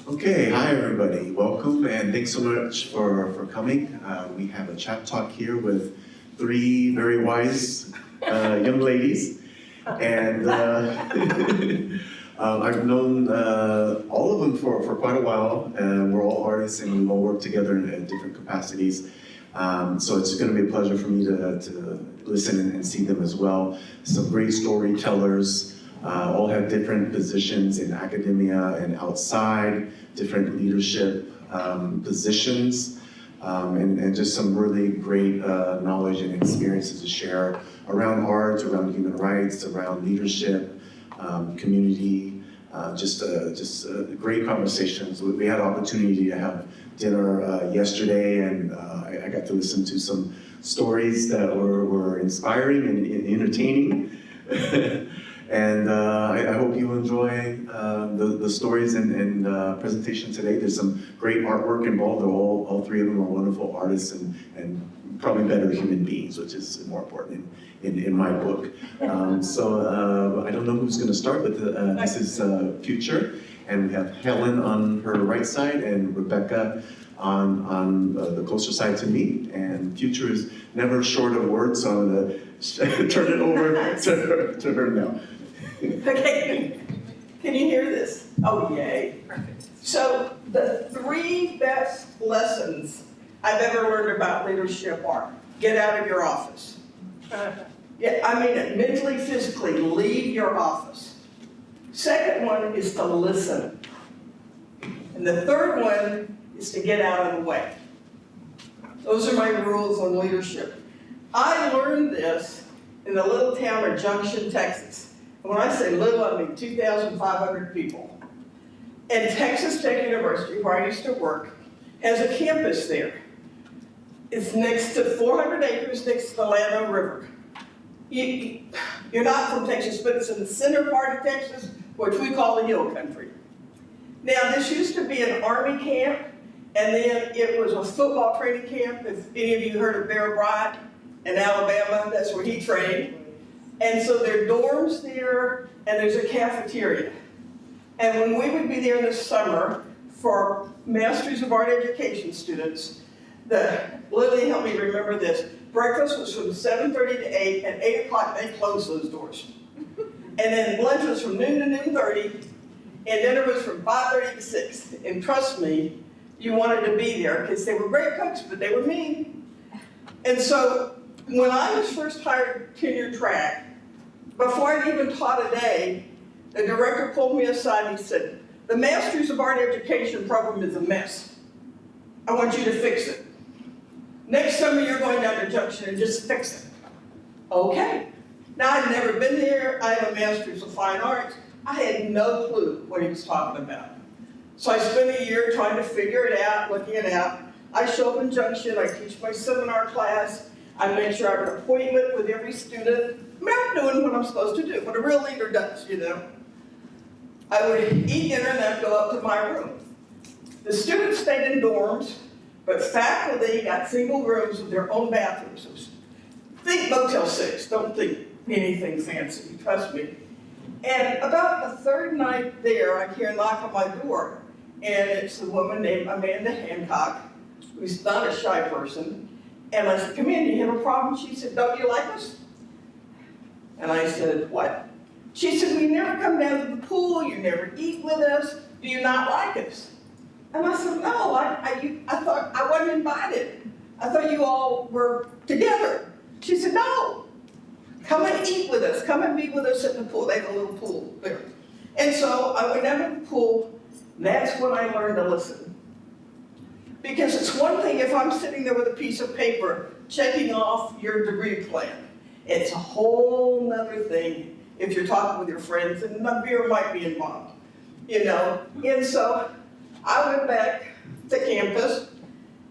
Okay, hi everybody. Welcome and thanks so much for coming. We have a chat talk here with three very wise young ladies. And I've known all of them for quite a while. We're all artists and we've all worked together in different capacities. So it's going to be a pleasure for me to listen and see them as well. Some great storytellers. All have different positions in academia and outside, different leadership positions, and just some really great knowledge and experiences to share around art, around human rights, around leadership, community, just great conversations. We had an opportunity to have dinner yesterday, and I got to listen to some stories that were inspiring and entertaining. And I hope you enjoy the stories and presentation today. There's some great artwork involved. All three of them are wonderful artists and probably better human beings, which is more important in my book. So I don't know who's going to start, but this is Future. And we have Helen on her right side and Rebecca on the closer side to me. And Future is never short of words, so I'm going to turn it over to her now. Okay, can you hear this? Oh, yay. Perfect. So the three best lessons I've ever learned about leadership are: get out of your office. Yeah, I mean it, mentally, physically, leave your office. Second one is to listen. And the third one is to get out of the way. Those are my rules on leadership. I learned this in the little town of Junction, Texas. When I say little, I mean 2,500 people. And Texas Tech University, where I used to work, has a campus there. It's next to 400 acres next to the Llano River. You're not from Texas, but it's in the center part of Texas, which we call the Hill Country. Now, this used to be an Army camp, and then it was a football training camp. If any of you heard of Bear Bryant in Alabama, that's where he trained. And so there are dorms there, and there's a cafeteria. And when we would be there in the summer for Masters of Art Education students, Lily helped me remember this, breakfast was from 7:30 to 8, and 8 o'clock they closed those doors. And then lunch was from noon to noon 30, and dinner was from 5:30 to 6. And trust me, you wanted to be there, because they were great cooks, but they were mean. And so when I was first hired tenure track, before I'd even taught a day, the director pulled me aside and he said, "The Masters of Art Education program is a mess. I want you to fix it. Next summer you're going down to Junction and just fix it." Okay. Now I'd never been there. I have a Master's of Fine Arts. I had no clue what he was talking about. So I spent a year trying to figure it out, looking it out. I show up in Junction, I teach my seminar class, I make sure I have an appointment with every student. I mean, I'm doing what I'm supposed to do, what a real leader does, you know. I would eat dinner and then go up to my room. The students stayed in dorms, but faculty got single rooms with their own bathrooms. Think Motel 6, don't think anything fancy, trust me. And about the third night there, I hear a knock on my door, and it's a woman named Amanda Hancock, who's not a shy person. And I said, "Come in, do you have a problem?" She said, "Don't you like us?" And I said, "What?" She said, "We never come down to the pool, you never eat with us, do you not like us?" And I said, "No, I thought I wasn't invited. I thought you all were together." She said, "No, come and eat with us, come and be with us at the pool." They had a little pool there. And so I went down to the pool, and that's when I learned to listen. Because it's one thing if I'm sitting there with a piece of paper checking off your degree plan. It's a whole nother thing if you're talking with your friends and a beer might be involved, you know. And so I went back to campus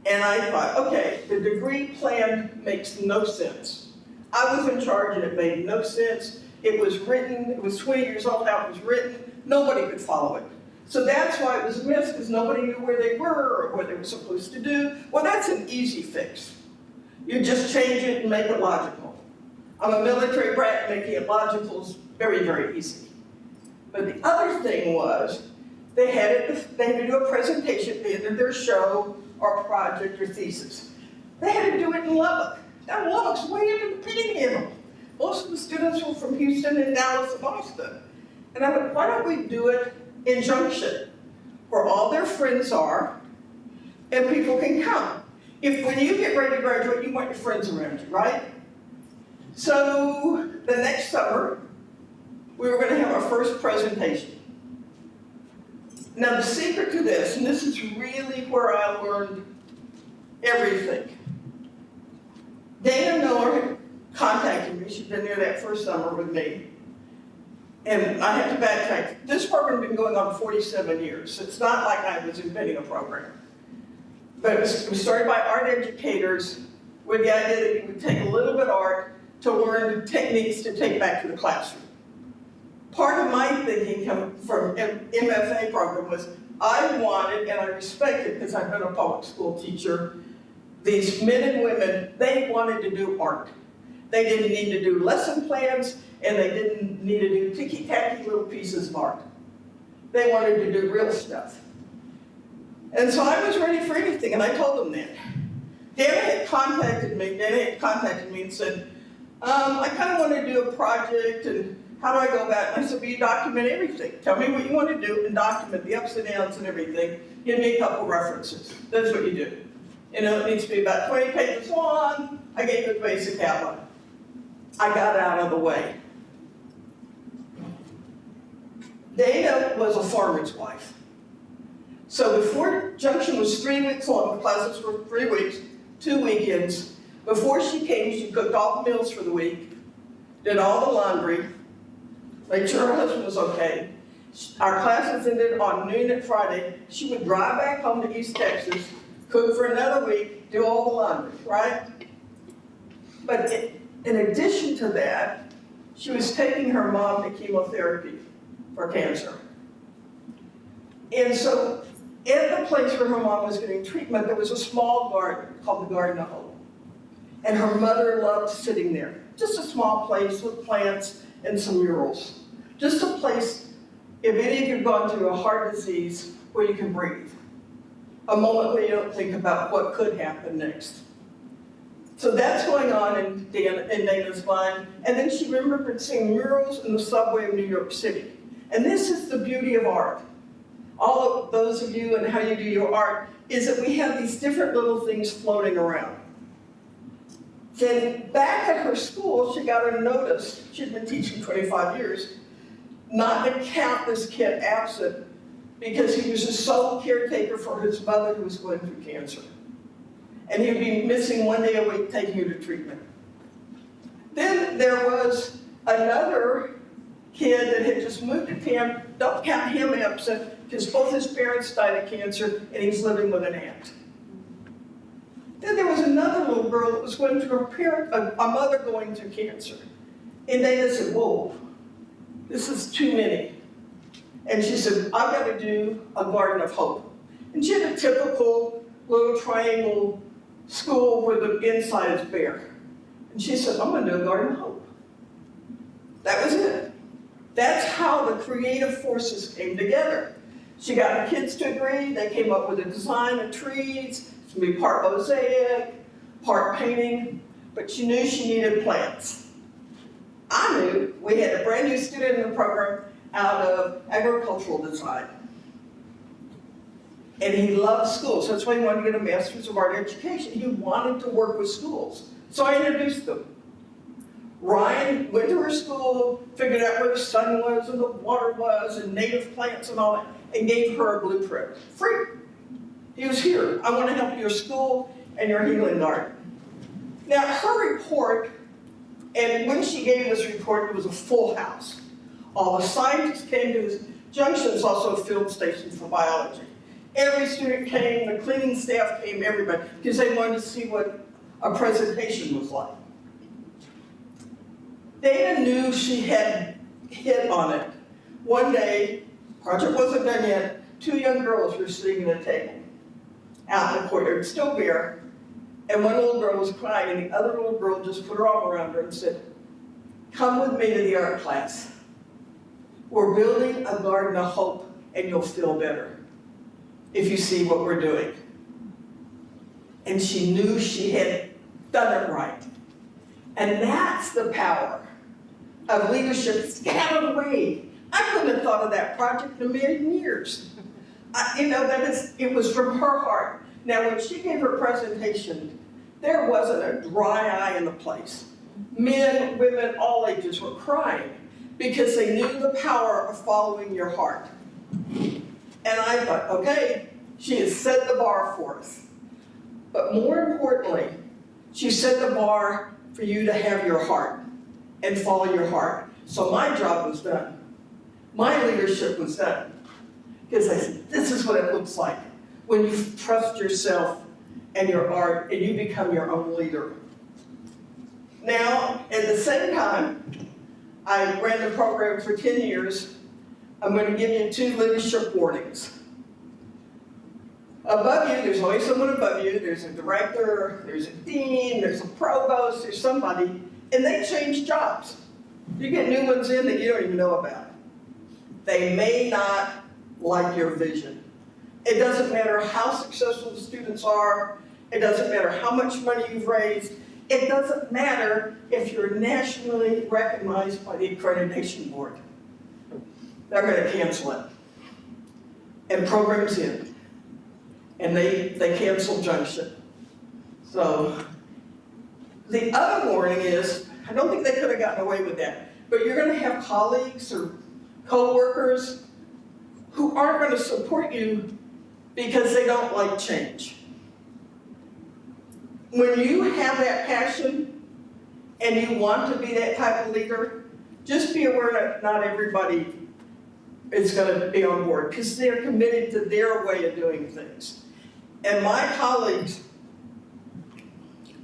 and I thought, okay, the degree plan makes no sense. I was in charge and it made no sense. It was written, it was 20 years old how it was written, nobody could follow it. So that's why it was a mess, because nobody knew where they were or what they were supposed to do. Well, that's an easy fix. You just change it and make it logical. I'm a military brat, making it logical is very, very easy. But the other thing was, they had to do a presentation at the end of their show or project or thesis. They had to do it in Lubbock. Now Lubbock's way up in the panhandle. Most of the students were from Houston and Dallas and Austin. And I thought, why don't we do it in Junction, where all their friends are, and people can come. If when you get ready to graduate, you want your friends around you, right? So the next summer, we were gonna have our first presentation. Now the secret to this, and this is really where I learned everything. Dana Miller contacted me, she'd been there that first summer with me. And I have to backtrack, this program has been going on 47 years. It's not like I was inventing a program. But it was started by art educators with the idea that you would take a little bit of art to learn techniques to take back to the classroom. Part of my thinking coming from MFA program was I wanted, and I respected because I've been a public school teacher, these men and women, they wanted to do art. They didn't need to do lesson plans, and they didn't need to do ticky-tacky little pieces of art. They wanted to do real stuff. And so I was ready for anything, and I told them that. Dana had contacted me and said, I kind of want to do a project, and how do I go about it? And I said, well, you document everything. Tell me what you want to do and document the ups and downs and everything. Give me a couple references. That's what you do. You know, it needs to be about 20 pages long. I gave you a basic outline. I got out of the way. Dana was a farmer's wife. So before Junction was 3 weeks long, the classes were 3 weeks, 2 weekends. Before she came, she cooked all the meals for the week, did all the laundry, made sure her husband was okay. Our classes ended on noon at Friday. She would drive back home to East Texas, cook for another week, do all the laundry, right? But in addition to that, she was taking her mom to chemotherapy for cancer. And so at the place where her mom was getting treatment, there was a small garden called the Garden of Hope. And her mother loved sitting there. Just a small place with plants and some murals. Just a place, if any of you have gone through a heart disease, where you can breathe. A moment where you don't think about what could happen next. So that's going on in Dana's mind. And then she remembered seeing murals in the subway of New York City. And this is the beauty of art. All of those of you and how you do your art is that we have these different little things floating around. Then back at her school, she got a notice, she'd been teaching 25 years, not to count this kid absent because he was the sole caretaker for his mother who was going through cancer. And he'd be missing 1 day a week taking her to treatment. Then there was another kid that had just moved to town, don't count him absent, because both his parents died of cancer and he's living with an aunt. Then there was another little girl that was going through a mother going through cancer. And Dana said, whoa, this is too many. And she said, I've got to do a Garden of Hope. And she had a typical little triangle school where the inside is bare. And she said, I'm going to do a Garden of Hope. That was it. That's how the creative forces came together. She got the kids to agree. They came up with a design of trees. It's going to be part mosaic, part painting, but she knew she needed plants. I knew we had a brand new student in the program out of agricultural design. And he loved schools. That's why he wanted to get a master's of art education. He wanted to work with schools. So I introduced them. Ryan went to her school, figured out where the sun was and the water was and native plants and all that, and gave her a blueprint. Free. He was here. I want to help your school and your healing garden. Now, her report, and when she gave this report, it was a full house. All the scientists came to this. Junction is also a field station for biology. Every student came, the cleaning staff came, everybody, because they wanted to see what a presentation was like. Dana knew she had hit on it. One day, project wasn't done yet, 2 young girls were sitting at a table out in the courtyard, still bare, and one little girl was crying, and the other little girl just put her arm around her and said, come with me to the art class. We're building a Garden of Hope and you'll feel better if you see what we're doing. And she knew she had done it right. And that's the power of leadership. Get out of the way. I couldn't have thought of that project in a million years. It was from her heart. Now, when she gave her presentation, there wasn't a dry eye in the place. Men, women, all ages were crying because they knew the power of following your heart. And I thought, okay, she has set the bar for us. But more importantly, she set the bar for you to have your heart and follow your heart. So my job was done. My leadership was done. Because I said, this is what it looks like when you trust yourself and your art and you become your own leader. Now, at the same time, I ran the program for 10 years. I'm going to give you 2 leadership warnings. Above you, there's always someone above you. There's a director, there's a dean, there's a provost, there's somebody, and they change jobs. You get new ones in that you don't even know about. They may not like your vision. It doesn't matter how successful the students are. It doesn't matter how much money you've raised. It doesn't matter if you're nationally recognized by the accreditation board. They're going to cancel it. And programs end. And they cancel junction. So the other warning is, I don't think they could have gotten away with that, but you're going to have colleagues or co-workers who aren't going to support you because they don't like change. When you have that passion and you want to be that type of leader, just be aware that not everybody is going to be on board because they're committed to their way of doing things. And my colleagues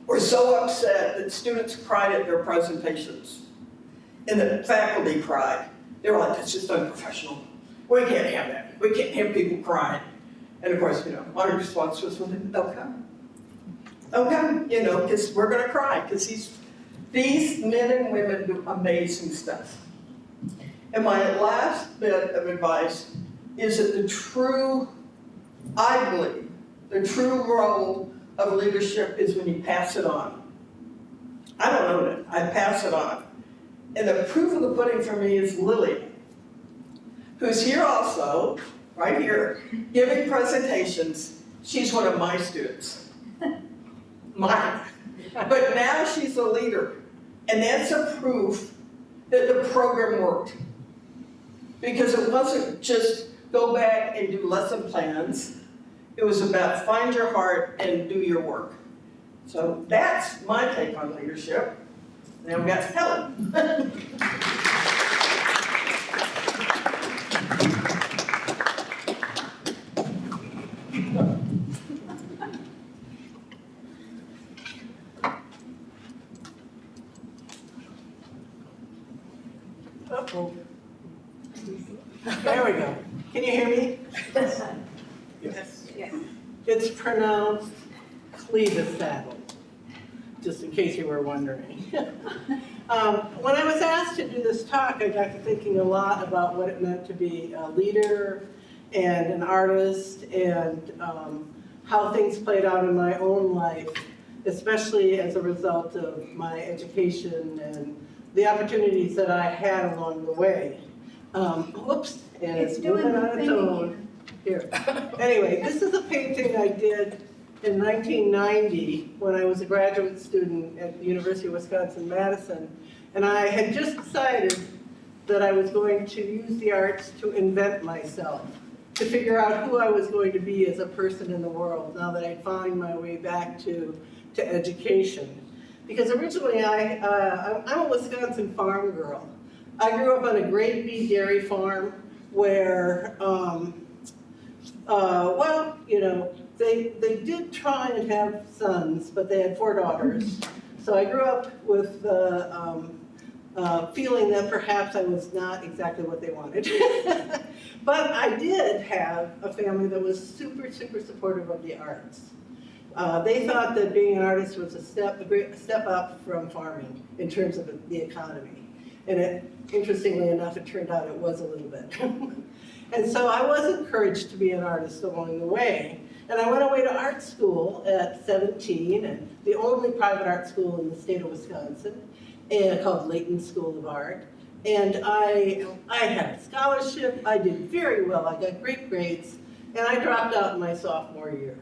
were so upset that students cried at their presentations and the faculty cried. They were like, that's just unprofessional. We can't have that. We can't have people crying. And of course, my response was, well, they'll come. They'll come, because we're going to cry, because these men and women do amazing stuff. And my last bit of advice is that I believe, the true role of leadership is when you pass it on. I don't own it. I pass it on. And the proof of the pudding for me is Lily, who's here also, right here, giving presentations. She's one of my students. Mine. But now she's a leader. And that's a proof that the program worked. Because it wasn't just go back and do lesson plans. It was about find your heart and do your work. So that's my take on leadership. Now we've got Helen. Uh-oh. There we go. Can you hear me? Yes. Yes. It's pronounced Klebesadel, just in case you were wondering. When I was asked to do this talk, I got to thinking a lot about what it meant to be a leader and an artist and how things played out in my own life, especially as a result of my education and the opportunities that I had along the way. Whoops, and it's moving on its own. Here. Anyway, this is a painting I did in 1990 when I was a graduate student at the University of Wisconsin-Madison. And I had just decided that I was going to use the arts to invent myself, to figure out who I was going to be as a person in the world now that I'd found my way back to education. Because originally I'm a Wisconsin farm girl. I grew up on a grade B dairy farm where, they did try and have sons, but they had 4 daughters. So I grew up with the feeling that perhaps I was not exactly what they wanted. But I did have a family that was super, super supportive of the arts. They thought that being an artist was a great step up from farming in terms of the economy. And interestingly enough, it turned out it was a little bit. And so I was encouraged to be an artist along the way. And I went away to art school at 17, and the only private art school in the state of Wisconsin, and called Layton School of Art. And I had a scholarship, I did very well, I got great grades, and I dropped out in my sophomore year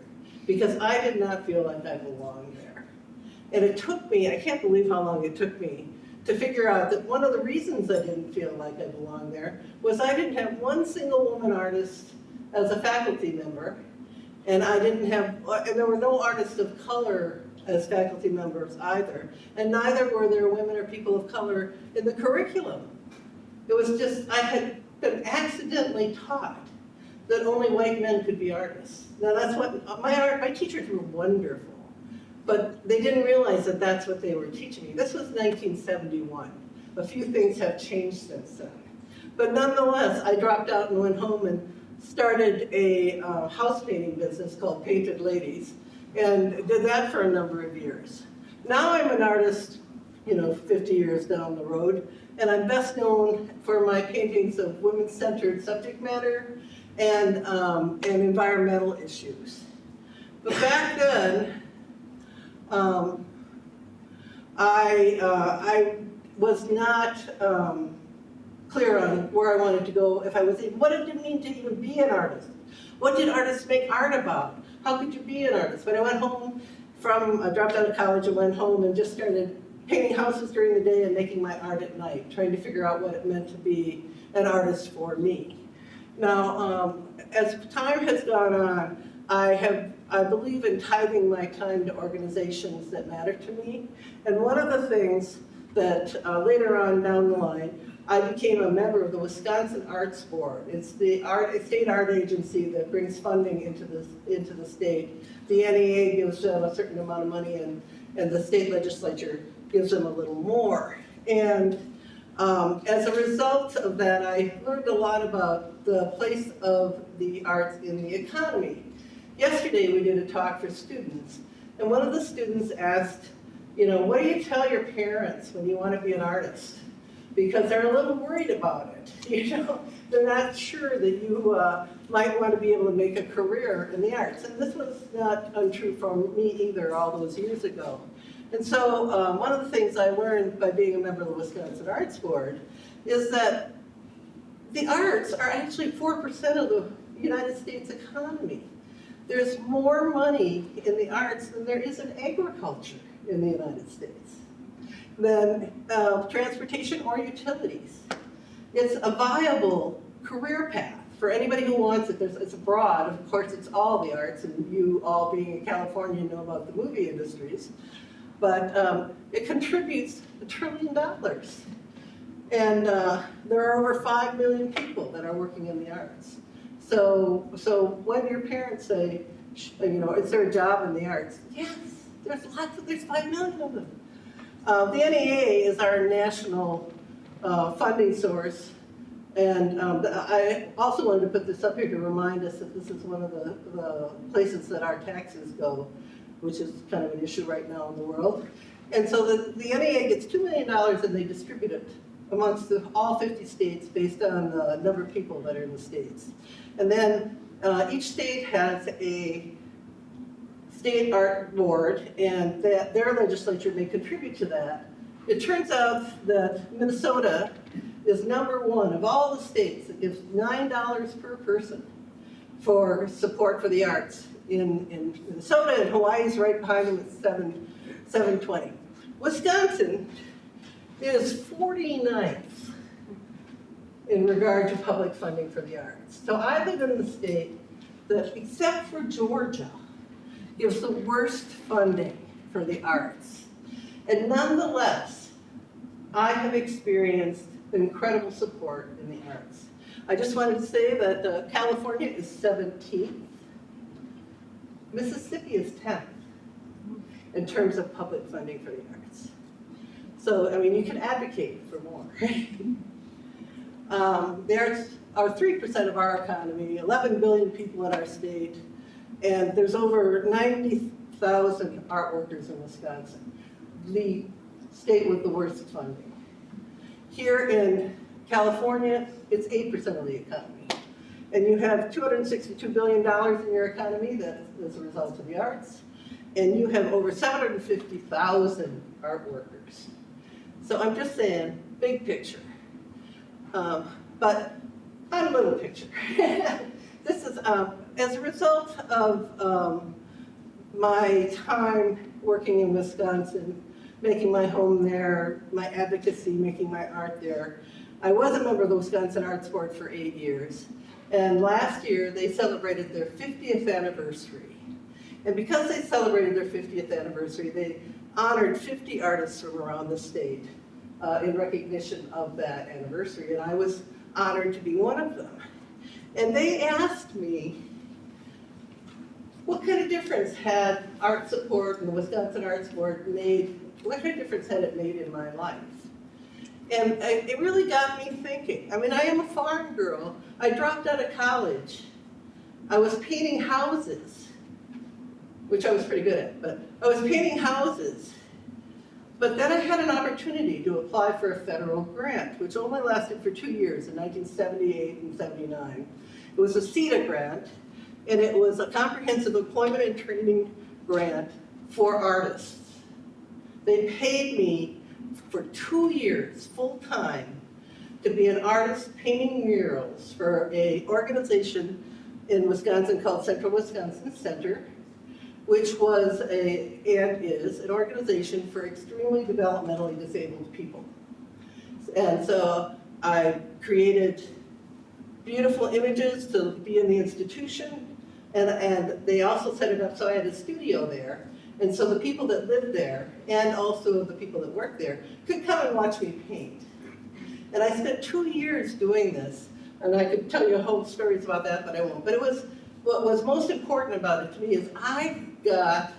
because I did not feel like I belonged there. And it took me, I can't believe how long it took me to figure out that one of the reasons I didn't feel like I belonged there was I didn't have one single woman artist as a faculty member, and there were no artists of color as faculty members either, and neither were there women or people of color in the curriculum. It was just, I had been accidentally taught that only white men could be artists. Now that's what, my teachers were wonderful, but they didn't realize that that's what they were teaching me. This was 1971. A few things have changed since then. But nonetheless, I dropped out and went home and started a house painting business called Painted Ladies, and did that for a number of years. Now I'm an artist, 50 years down the road, and I'm best known for my paintings of women-centered subject matter and environmental issues. But back then, I was not clear on where I wanted to go, what did it mean to even be an artist? What did artists make art about? How could you be an artist? When I went home I dropped out of college and went home and just started painting houses during the day and making my art at night, trying to figure out what it meant to be an artist for me. Now, as time has gone on, I believe in tithing my time to organizations that matter to me. And one of the things that later on down the line, I became a member of the Wisconsin Arts Board. It's the state art agency that brings funding into the state. The NEA gives them a certain amount of money, and the state legislature gives them a little more. And as a result of that, I learned a lot about the place of the arts in the economy. Yesterday, we did a talk for students, and one of the students asked, what do you tell your parents when you want to be an artist? Because they're a little worried about it. They're not sure that you might want to be able to make a career in the arts. And this was not untrue for me either all those years ago. And so one of the things I learned by being a member of the Wisconsin Arts Board is that the arts are actually 4% of the United States economy. There's more money in the arts than there is in agriculture in the United States, than transportation or utilities. It's a viable career path for anybody who wants it. It's broad, of course, it's all the arts, and you all being in California know about the movie industries, but it contributes $1 trillion. And there are over 5 million people that are working in the arts. So when your parents say, is there a job in the arts? Yes, there's 5 million of them. The NEA is our national funding source, and I also wanted to put this up here to remind us that this is one of the places that our taxes go, which is kind of an issue right now in the world. And so the NEA gets $2 million and they distribute it amongst all 50 states based on the number of people that are in the states. And then each state has a state art board, and that their legislature may contribute to that. It turns out that Minnesota is #1 of all the states that gives $9 per person for support for the arts. In Minnesota, and Hawaii's right behind them at $7.20. Wisconsin is 49th in regard to public funding for the arts. So I live in the state that, except for Georgia, gives the worst funding for the arts. And nonetheless, I have experienced incredible support in the arts. I just wanted to say that California is 17th. Mississippi is 10th in terms of public funding for the arts. So, you can advocate for more. The arts are 3% of our economy, 11 billion people in our state, and there's over 90,000 art workers in Wisconsin, the state with the worst funding. Here in California, it's 8% of the economy. And you have $262 billion in your economy that is a result of the arts. And you have over 750,000 art workers. So I'm just saying, big picture. But on little picture. This is, as a result of my time working in Wisconsin, making my home there, my advocacy, making my art there, I was a member of the Wisconsin Arts Board for 8 years. And last year, they celebrated their 50th anniversary. And because they celebrated their 50th anniversary, they honored 50 artists from around the state in recognition of that anniversary. And I was honored to be one of them. And they asked me, what kind of difference had art support and the Wisconsin Arts Board made, what kind of difference had it made in my life? And it really got me thinking. I mean, I am a farm girl. I dropped out of college. I was painting houses, which I was pretty good at, but I was painting houses. But then I had an opportunity to apply for a federal grant, which only lasted for 2 years, in 1978 and 79. It was a CETA grant, and it was a comprehensive employment and training grant for artists. They paid me for 2 years, full-time, to be an artist painting murals for an organization in Wisconsin called Central Wisconsin Center, which was and is an organization for extremely developmentally disabled people. And so I created beautiful images to be in the institution, and they also set it up so I had a studio there. And so the people that lived there, and also the people that worked there, could come and watch me paint. And I spent 2 years doing this, and I could tell you whole stories about that, but I won't. But what was most important about it to me is I got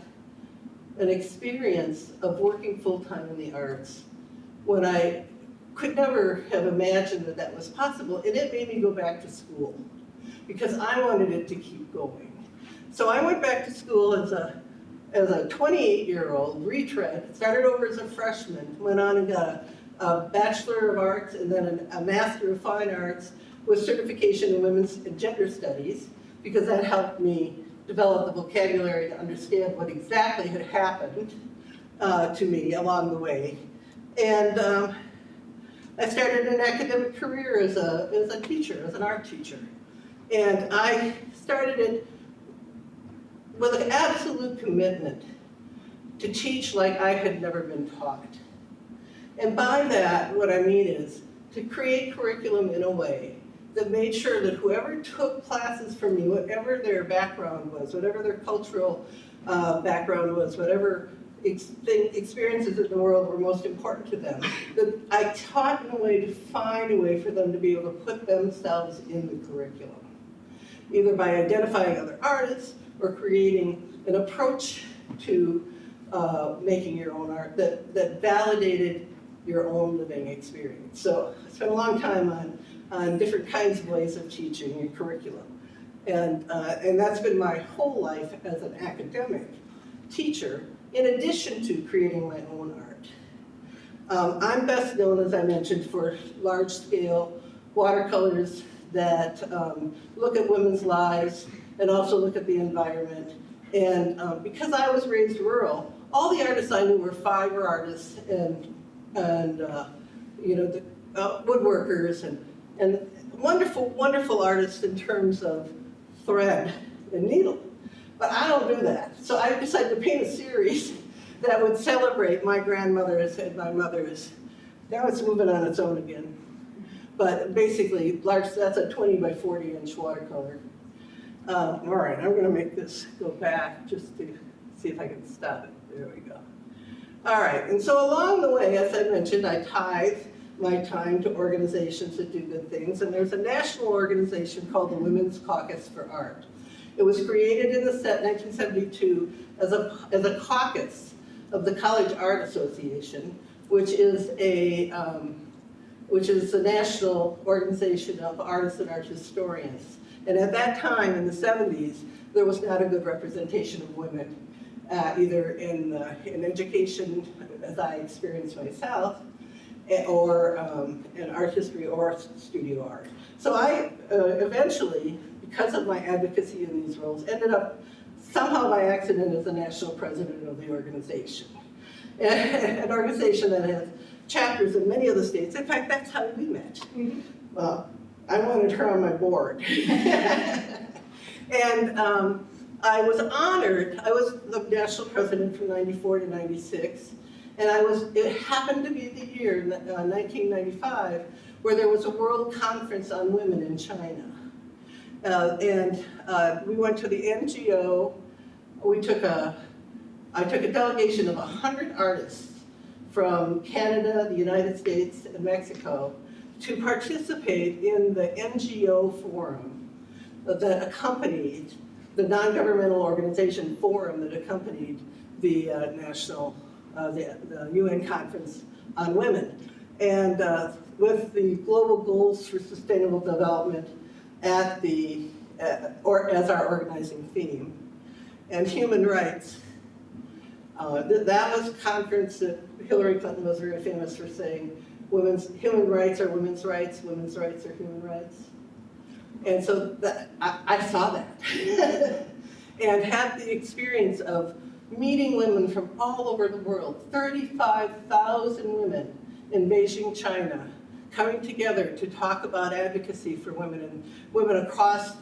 an experience of working full-time in the arts when I could never have imagined that that was possible, and it made me go back to school because I wanted it to keep going. So I went back to school as a 28-year-old, retread, started over as a freshman, went on and got a Bachelor of Arts and then a Master of Fine Arts with certification in Women's and Gender Studies, because that helped me develop the vocabulary to understand what exactly had happened to me along the way. And I started an academic career as a teacher, as an art teacher. And I started it with an absolute commitment to teach like I had never been taught. And by that, what I mean is to create curriculum in a way that made sure that whoever took classes from me, whatever their background was, whatever their cultural background was, whatever experiences in the world were most important to them, that I taught in a way to find a way for them to be able to put themselves in the curriculum, either by identifying other artists or creating an approach to making your own art that validated your own living experience. So I spent a long time on different kinds of ways of teaching and curriculum. And that's been my whole life as an academic teacher, in addition to creating my own art. I'm best known, as I mentioned, for large-scale watercolors that look at women's lives and also look at the environment. And because I was raised rural, all the artists I knew were fiber artists and the woodworkers and wonderful, wonderful artists in terms of thread and needle. But I don't do that. So I decided to paint a series that would celebrate my grandmother's and my mother's. Now it's moving on its own again. But basically, that's a 20 by 40 inch watercolor. All right, I'm gonna make this go back just to see if I can stop it. There we go. All right, and so along the way, as I mentioned, I tithe my time to organizations that do good things, and there's a national organization called the Women's Caucus for Art. It was created in the 1972 as a caucus of the College Art Association, which is the national organization of artists and art historians. And at that time, in the 70s, there was not a good representation of women, either in education, as I experienced myself, or in art history or studio art. So I eventually, because of my advocacy in these roles, ended up somehow by accident as the national president of the organization. An organization that has chapters in many of the states. In fact, that's how we met. Well, I wanted her on my board. And I was honored. I was the national president from 94 to 96. And it happened to be the year, 1995, where there was a world conference on women in China. We went to the NGO. I took a delegation of 100 artists from Canada, the United States, and Mexico to participate in the NGO forum that accompanied the non-governmental organization forum that accompanied the the UN conference on women. And with the global goals for sustainable development as our organizing theme, and human rights. That was a conference that Hillary Clinton was very famous for saying, human rights are women's rights are human rights. And so I saw that and had the experience of meeting women from all over the world, 35,000 women in Beijing, China, coming together to talk about advocacy for women and women across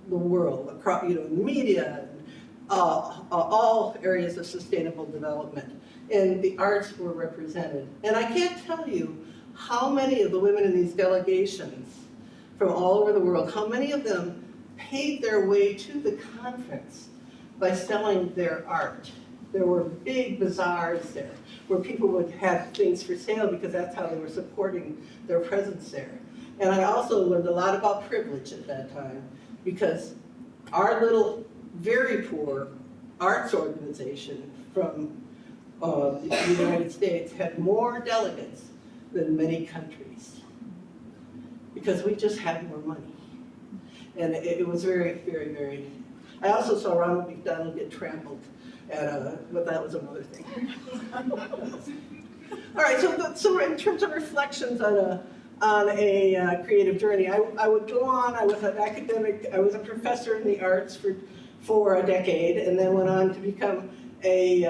the world, across media, and all areas of sustainable development. And the arts were represented. And I can't tell you how many of the women in these delegations from all over the world, how many of them paid their way to the conference by selling their art. There were big bazaars there where people would have things for sale because that's how they were supporting their presence there. And I also learned a lot about privilege at that time because our little, very poor arts organization from the United States had more delegates than many countries because we just had more money. And it was very, very, very. I also saw Ronald McDonald get trampled but that was another thing. All right, so in terms of reflections on a creative journey, I would go on. I was an academic. I was a professor in the arts for a decade, and then went on to become a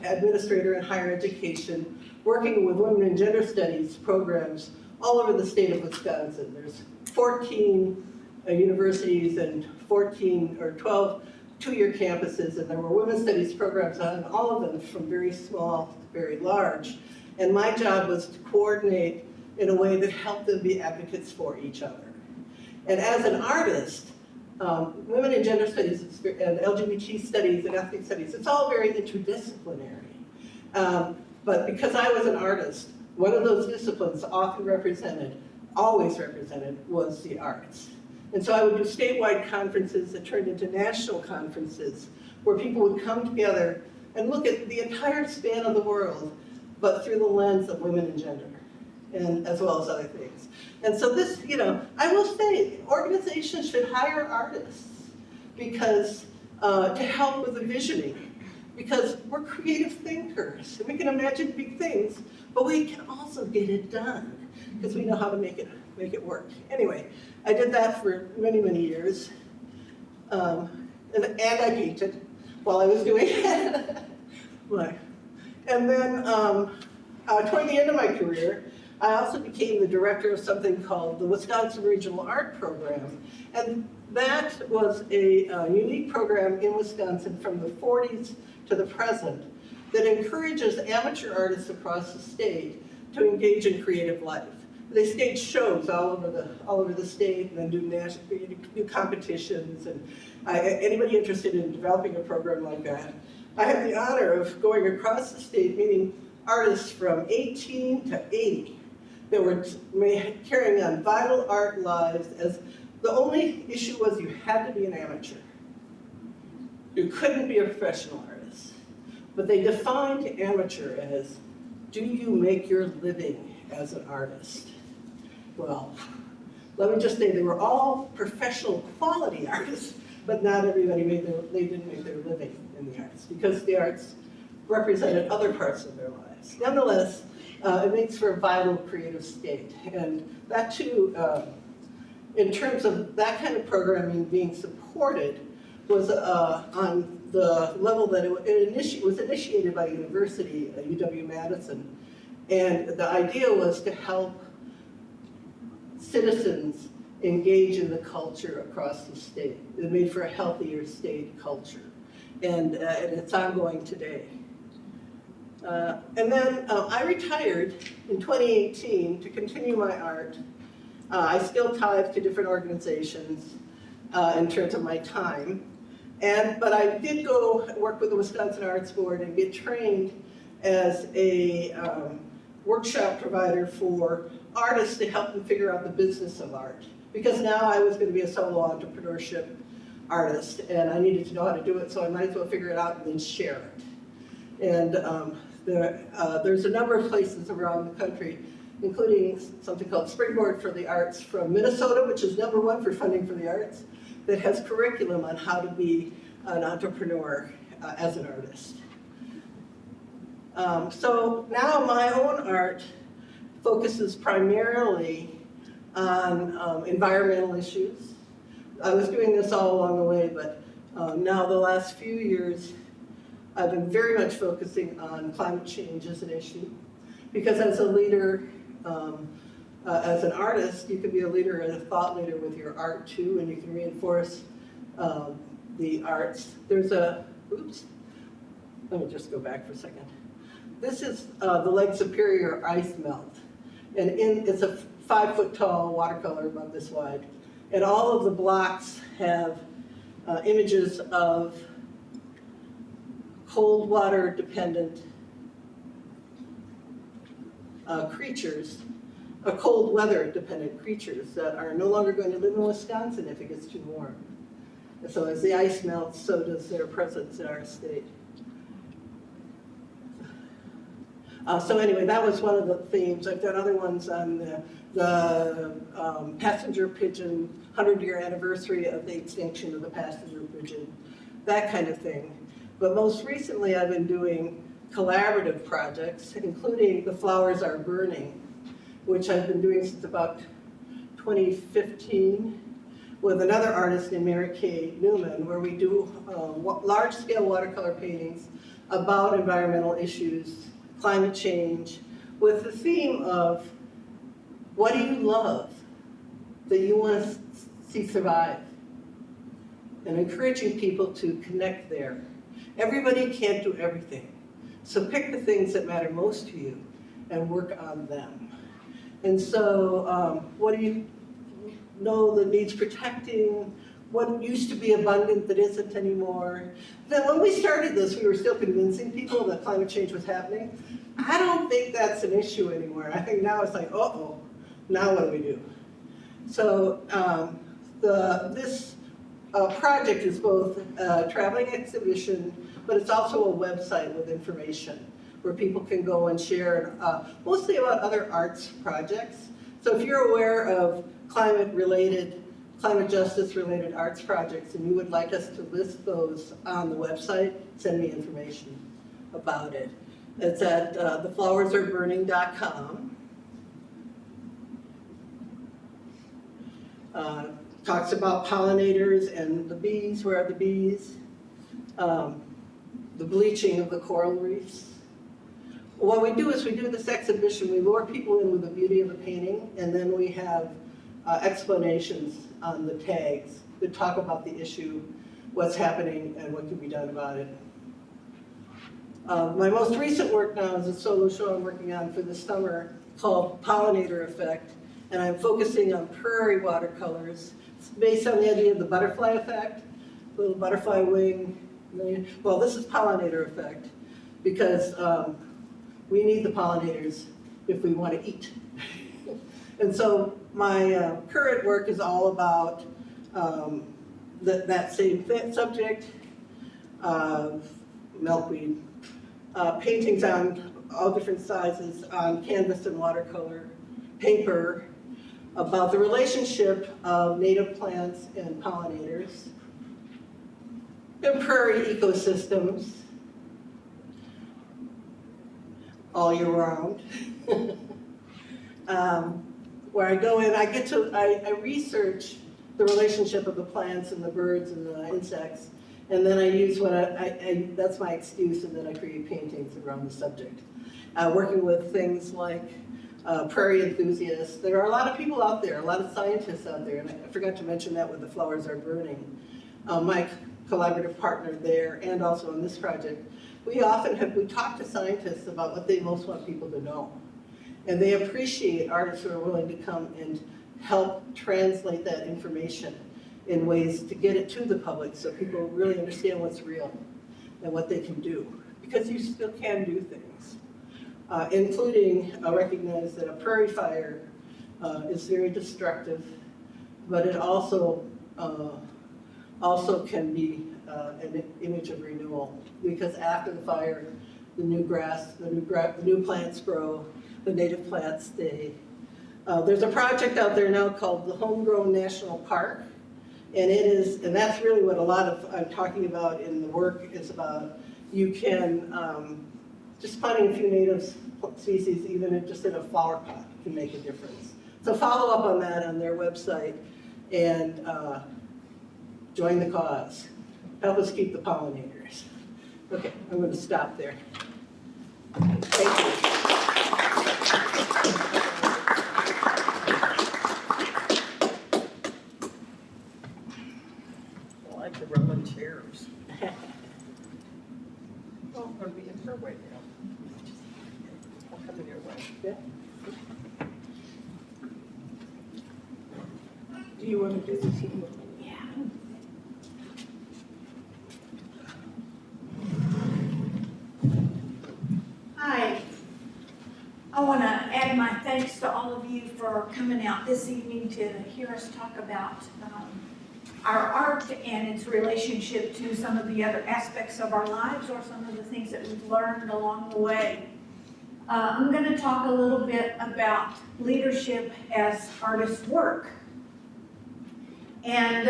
administrator in higher education, working with women and gender studies programs all over the state of Wisconsin. There's 14 universities and 14 or 12 two-year campuses, and there were women's studies programs on all of them, from very small to very large. And my job was to coordinate in a way that helped them be advocates for each other. And as an artist, women and gender studies and LGBT studies and ethnic studies, it's all very interdisciplinary. But because I was an artist, one of those disciplines often represented, always represented, was the arts. And so I would do statewide conferences that turned into national conferences where people would come together and look at the entire span of the world, but through the lens of women and gender, and as well as other things. And so this, I will say, organizations should hire artists because to help with the visioning, because we're creative thinkers, and we can imagine big things, but we can also get it done because we know how to make it work. Anyway, I did that for many, many years, and I painted while I was doing it. And then toward the end of my career, I also became the director of something called the Wisconsin Regional Art Program. And that was a unique program in Wisconsin from the 40s to the present that encourages amateur artists across the state to engage in creative life. They stage shows all over the state, and then do competitions. And anybody interested in developing a program like that, I had the honor of going across the state, meeting artists from 18 to 80 that were carrying on vital art lives. As the only issue was you had to be an amateur. You couldn't be a professional artist. But they defined amateur as, do you make your living as an artist? Well, let me just say they were all professional quality artists, but not everybody they didn't make their living in the arts because the arts represented other parts of their lives. Nonetheless, it makes for a vital creative state. And that too, in terms of that kind of programming being supported, was on the level that it was initiated by university, UW-Madison. And the idea was to help citizens engage in the culture across the state. It made for a healthier state culture. And it's ongoing today. And then I retired in 2018 to continue my art. I still tithe to different organizations in terms of my time. But I did go work with the Wisconsin Arts Board and get trained as a workshop provider for artists to help them figure out the business of art. Because now I was going to be a solo entrepreneurship artist, and I needed to know how to do it, so I might as well figure it out and then share it. And there's a number of places around the country, including something called Springboard for the Arts from Minnesota, which is #1 for funding for the arts, that has curriculum on how to be an entrepreneur as an artist. So now my own art focuses primarily on environmental issues. I was doing this all along the way, but now the last few years, I've been very much focusing on climate change as an issue. Because as a leader, as an artist, you can be a leader and a thought leader with your art too, and you can reinforce the arts. There's let me just go back for a second. This is the Lake Superior ice melt. And it's a 5-foot tall watercolor about this wide. And all of the blocks have images of cold water dependent creatures, cold weather dependent creatures that are no longer going to live in Wisconsin if it gets too warm. And so as the ice melts, so does their presence in our state. So anyway, that was one of the themes. I've done other ones on the passenger pigeon, 100-year anniversary of the extinction of the passenger pigeon, that kind of thing. But most recently, I've been doing collaborative projects, including The Flowers Are Burning, which I've been doing since about 2015 with another artist named Mary Kay Newman, where we do large-scale watercolor paintings about environmental issues, climate change, with the theme of what do you love that you want to see survive? And encouraging people to connect there. Everybody can't do everything. So pick the things that matter most to you and work on them. And so what do you know that needs protecting? What used to be abundant that isn't anymore? Then when we started this, we were still convincing people that climate change was happening. I don't think that's an issue anymore. I think now it's like, uh-oh, now what do we do? So this project is both a traveling exhibition, but it's also a website with information where people can go and share mostly about other arts projects. So if you're aware of climate justice-related arts projects and you would like us to list those on the website, send me information about it. It's at theflowersarburning.com. Talks about pollinators and the bees. Where are the bees? The bleaching of the coral reefs. What we do is we do this exhibition, we lure people in with the beauty of the painting, and then we have explanations on the tags that talk about the issue, what's happening, and what can be done about it. My most recent work now is a solo show I'm working on for this summer called Pollinator Effect, and I'm focusing on prairie watercolors. It's based on the idea of the butterfly effect, little butterfly wing. Well, this is pollinator effect because we need the pollinators if we want to eat. And so my current work is all about that same subject, milkweed, paintings on all different sizes on canvas and watercolor paper about the relationship of native plants and pollinators in prairie ecosystems. all year round. Where I go in, I research the relationship of the plants and the birds and the insects, and then I use that's my excuse, and then I create paintings around the subject. Working with things like prairie enthusiasts. There are a lot of people out there, a lot of scientists out there, and I forgot to mention that with the flowers are burning. My collaborative partner there, and also on this project, we talk to scientists about what they most want people to know. And they appreciate artists who are willing to come and help translate that information in ways to get it to the public so people really understand what's real and what they can do. Because you still can do things. Including recognize that a prairie fire is very destructive, but it also can be an image of renewal, because after the fire, the new grass, the new plants grow, the native plants stay. There's a project out there now called the Homegrown National Park, and that's really what a lot of I'm talking about in the work is about. You can just planting a few native species, even just in a flower pot, can make a difference. So follow up on that on their website and join the cause. Help us keep the pollinators. Okay, I'm going to stop there. Thank you. I like the Roman chairs. Oh, I'm going to be in her way now. I'll come in your way. Yeah. Do you want to do this? Yeah. Hi. I want to add my thanks to all of you for coming out this evening to hear us talk about our art and its relationship to some of the other aspects of our lives or some of the things that we've learned along the way. I'm going to talk a little bit about leadership as artists' work. And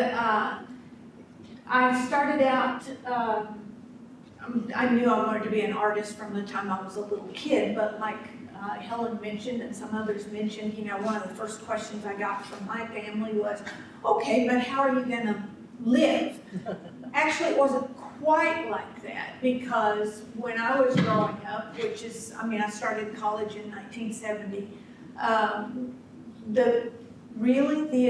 I started out, I knew I wanted to be an artist from the time I was a little kid, but like Helen mentioned and some others mentioned, you know, one of the first questions I got from my family was, okay, but how are you going to live? Actually, it wasn't quite like that, because when I was growing up, which is, I mean, I started college in 1970, the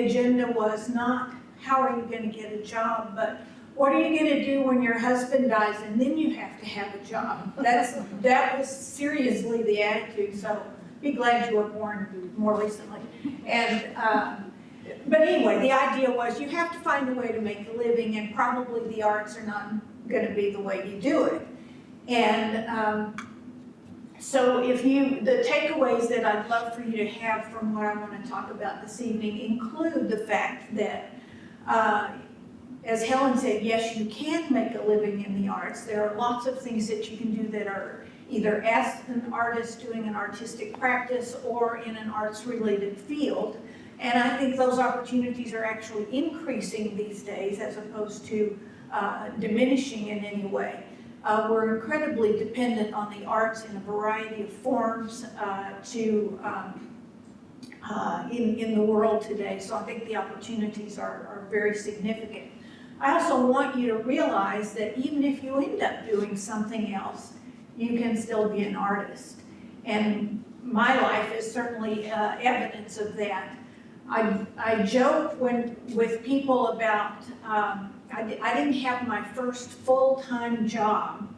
agenda was not how are you going to get a job, but what are you going to do when your husband dies and then you have to have a job? That was seriously the attitude, so be glad you were born more recently. And but anyway, the idea was you have to find a way to make a living, and probably the arts are not going to be the way you do it. And so the takeaways that I'd love for you to have from what I want to talk about this evening include the fact that, as Helen said, yes, you can make a living in the arts. There are lots of things that you can do that are either as an artist doing an artistic practice or in an arts-related field. And I think those opportunities are actually increasing these days as opposed to diminishing in any way. We're incredibly dependent on the arts in a variety of forms in the world today, so I think the opportunities are very significant. I also want you to realize that even if you end up doing something else, you can still be an artist. And my life is certainly evidence of that. I joke with people about, I didn't have my first full-time job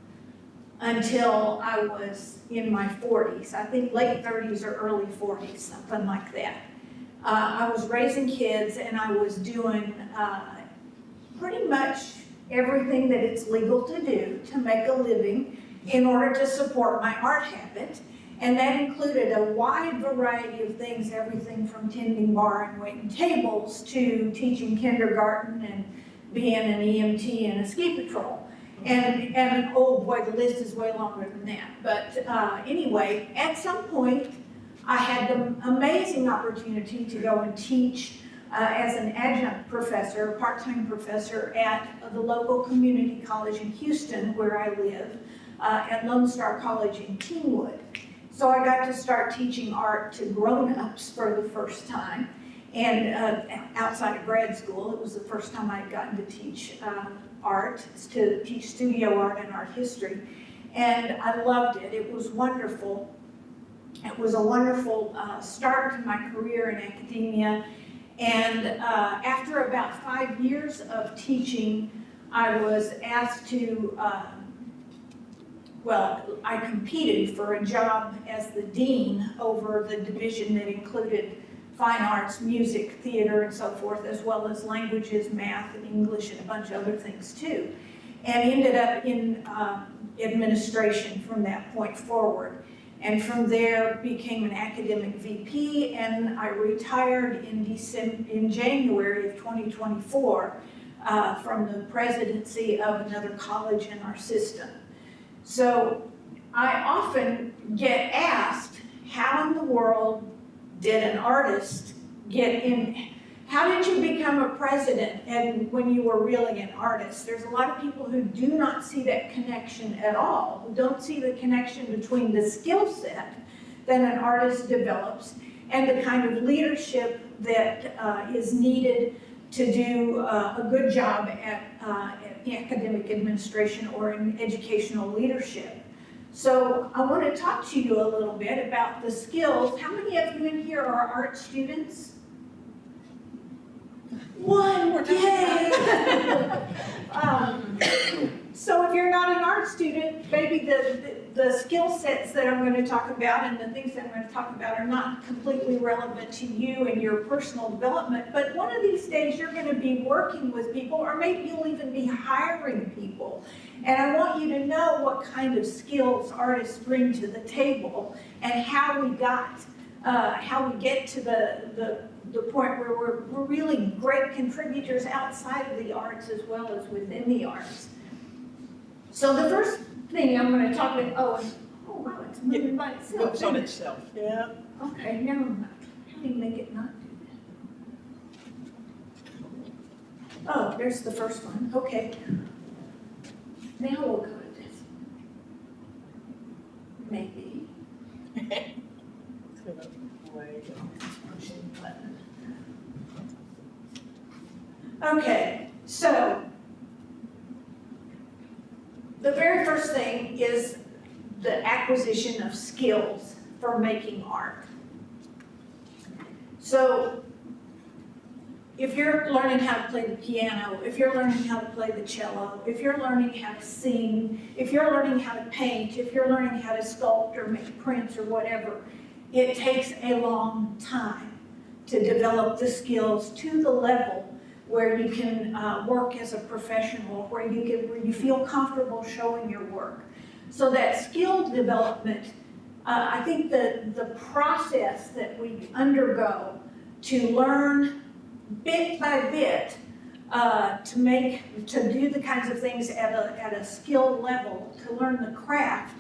until I was in my 40s. I think late 30s or early 40s, something like that. I was raising kids and I was doing pretty much everything that it's legal to do to make a living in order to support my art habit. And that included a wide variety of things, everything from tending bar and waiting tables to teaching kindergarten and being an EMT and a ski patrol. And oh boy, the list is way longer than that. But anyway, at some point, I had the amazing opportunity to go and teach as an adjunct professor, part-time professor at the local community college in Houston, where I live, at Lone Star College in Kingwood. So I got to start teaching art to grown-ups for the first time. And outside of grad school, it was the first time I'd gotten to teach art, to teach studio art and art history. And I loved it. It was wonderful. It was a wonderful start to my career in academia. And after about 5 years of teaching, I was asked to, I competed for a job as the dean over the division that included fine arts, music, theater, and so forth, as well as languages, math, and English, and a bunch of other things too. And ended up in administration from that point forward. And from there became an academic VP, and I retired in January of 2024 from the presidency of another college in our system. So I often get asked, how in the world did an artist get in? How did you become a president and when you were really an artist? There's a lot of people who do not see that connection at all, who don't see the connection between the skill set that an artist develops and the kind of leadership that is needed to do a good job at academic administration or in educational leadership. So I want to talk to you a little bit about the skills. How many of you in here are art students? One, yay! So if you're not an art student, maybe the skill sets that I'm going to talk about and the things that I'm going to talk about are not completely relevant to you and your personal development, but one of these days you're going to be working with people, or maybe you'll even be hiring people. And I want you to know what kind of skills artists bring to the table and how we get to the point where we're really great contributors outside of the arts as well as within the arts. So the first thing I'm going to talk about, wow, it's moving by itself. Moves on itself, yeah. Okay, never mind. How do you make it not do that? Oh, there's the first one. Okay. Now we'll go to this. Maybe. Okay, so the very first thing is the acquisition of skills for making art. So if you're learning how to play the piano, if you're learning how to play the cello, if you're learning how to sing, if you're learning how to paint, if you're learning how to sculpt or make prints or whatever, it takes a long time to develop the skills to the level where you can work as a professional, where you feel comfortable showing your work. So that skill development, I think the process that we undergo to learn bit by bit to do the kinds of things at a skill level, to learn the craft,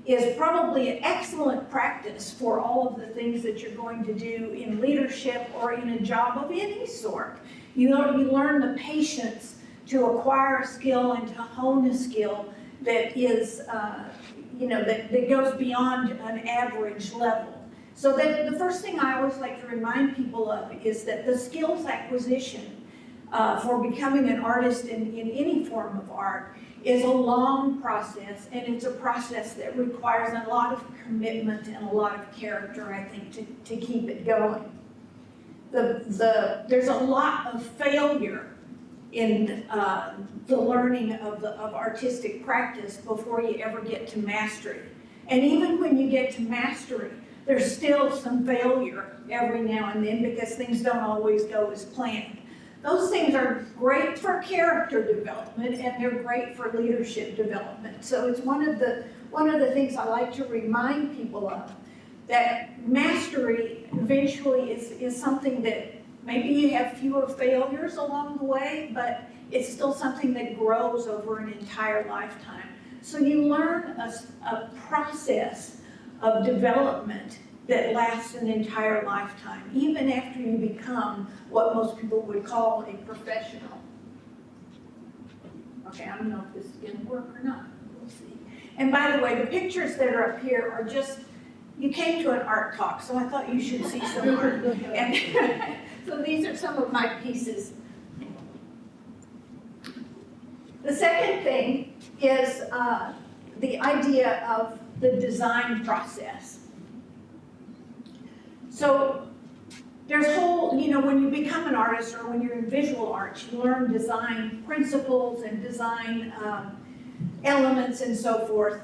is probably an excellent practice for all of the things that you're going to do in leadership or in a job of any sort. You learn the patience to acquire a skill and to hone a skill that is, that goes beyond an average level. So that the first thing I always like to remind people of is that the skills acquisition for becoming an artist in any form of art is a long process, and it's a process that requires a lot of commitment and a lot of character, I think, to keep it going. There's a lot of failure in the learning of artistic practice before you ever get to mastery. And even when you get to mastery, there's still some failure every now and then because things don't always go as planned. Those things are great for character development and they're great for leadership development. So it's one of the things I like to remind people of, that mastery eventually is something that maybe you have fewer failures along the way, but it's still something that grows over an entire lifetime. So you learn a process of development that lasts an entire lifetime, even after you become what most people would call a professional. Okay, I don't know if this is going to work or not. We'll see. And by the way, the pictures that are up here are just, you came to an art talk, so I thought you should see some art. And so these are some of my pieces. The second thing is the idea of the design process. So there's when you become an artist or when you're in visual arts, you learn design principles and design elements and so forth.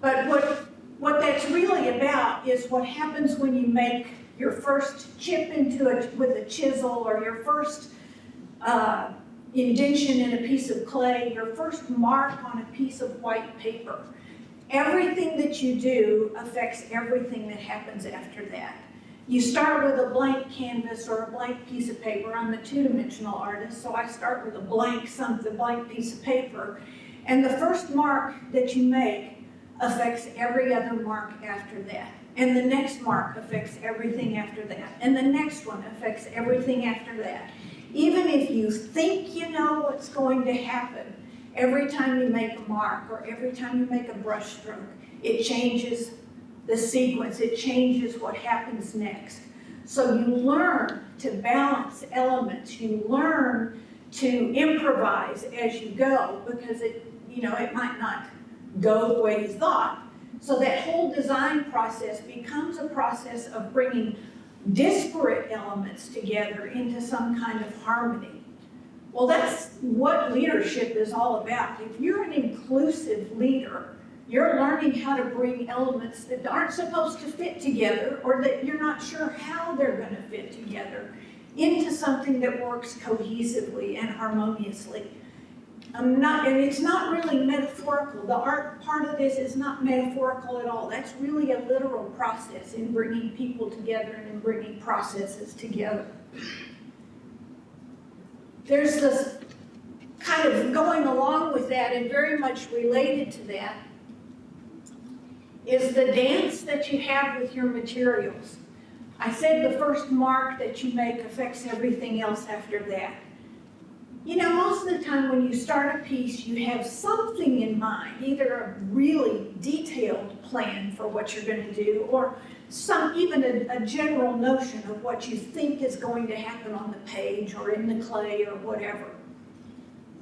But what that's really about is what happens when you make your first chip into it with a chisel, or your first indentation in a piece of clay, your first mark on a piece of white paper. Everything that you do affects everything that happens after that. You start with a blank canvas or a blank piece of paper. I'm a two-dimensional artist, so I start with a blank piece of paper. And the first mark that you make affects every other mark after that. And the next mark affects everything after that. And the next one affects everything after that. Even if you think you know what's going to happen, every time you make a mark or every time you make a brush stroke, it changes the sequence, it changes what happens next. So you learn to balance elements, you learn to improvise as you go, because it might not go the way you thought. So that whole design process becomes a process of bringing disparate elements together into some kind of harmony. Well, that's what leadership is all about. If you're an inclusive leader, you're learning how to bring elements that aren't supposed to fit together, or that you're not sure how they're going to fit together, into something that works cohesively and harmoniously. And it's not really metaphorical. The art part of this is not metaphorical at all. That's really a literal process in bringing people together and in bringing processes together. There's this kind of going along with that, and very much related to that, is the dance that you have with your materials. I said the first mark that you make affects everything else after that. Most of the time when you start a piece, you have something in mind, either a really detailed plan for what you're going to do, or even a general notion of what you think is going to happen on the page or in the clay or whatever.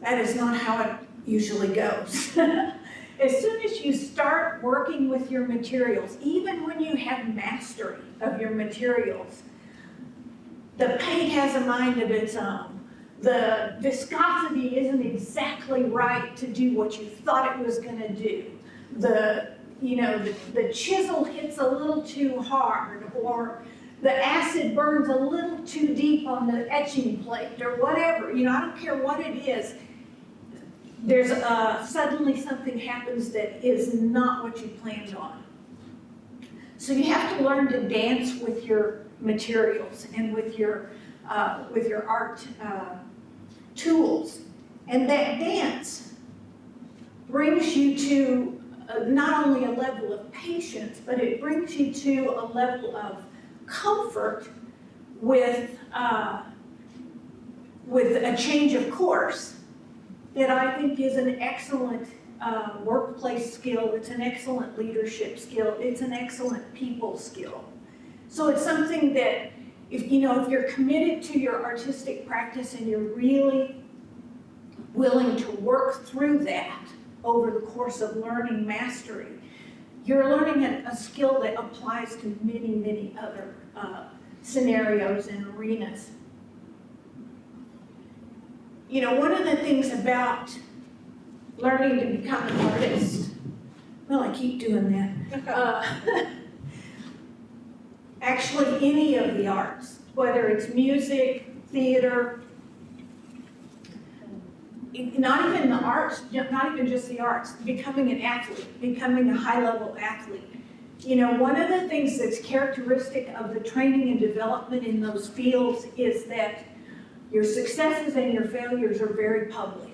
That is not how it usually goes. As soon as you start working with your materials, even when you have mastery of your materials, the paint has a mind of its own. The viscosity isn't exactly right to do what you thought it was going to do. The chisel hits a little too hard, or the acid burns a little too deep on the etching plate, or whatever. I don't care what it is. There's suddenly something happens that is not what you planned on. So you have to learn to dance with your materials and with your art tools. And that dance brings you to not only a level of patience, but it brings you to a level of comfort with a change of course that I think is an excellent workplace skill. It's an excellent leadership skill. It's an excellent people skill. So it's something that if you're committed to your artistic practice and you're really willing to work through that over the course of learning mastery, you're learning a skill that applies to many, many other scenarios and arenas. One of the things about learning to become an artist, well, I keep doing that. Actually, any of the arts, whether it's music, theater, not even the arts, not even just the arts, becoming an athlete, becoming a high-level athlete. One of the things that's characteristic of the training and development in those fields is that your successes and your failures are very public.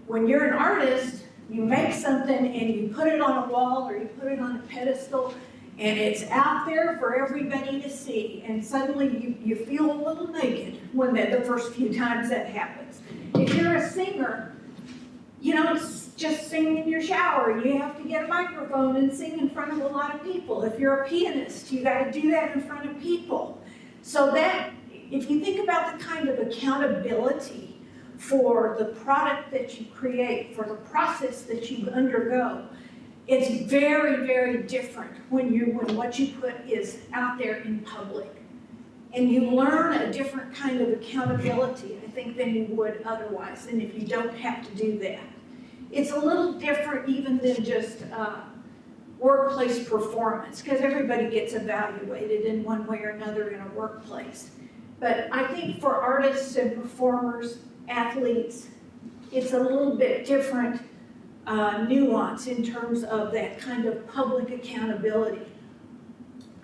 When you're an artist, you make something and you put it on a wall or you put it on a pedestal, and it's out there for everybody to see, and suddenly you feel a little naked when the first few times that happens. If you're a singer, just sing in your shower, you have to get a microphone and sing in front of a lot of people. If you're a pianist, you got to do that in front of people. So that, if you think about the kind of accountability for the product that you create, for the process that you undergo, it's very, very different when what you put is out there in public. And you learn a different kind of accountability, I think, than you would otherwise, and if you don't have to do that. It's a little different even than just workplace performance, because everybody gets evaluated in one way or another in a workplace. But I think for artists and performers, athletes, it's a little bit different nuance in terms of that kind of public accountability.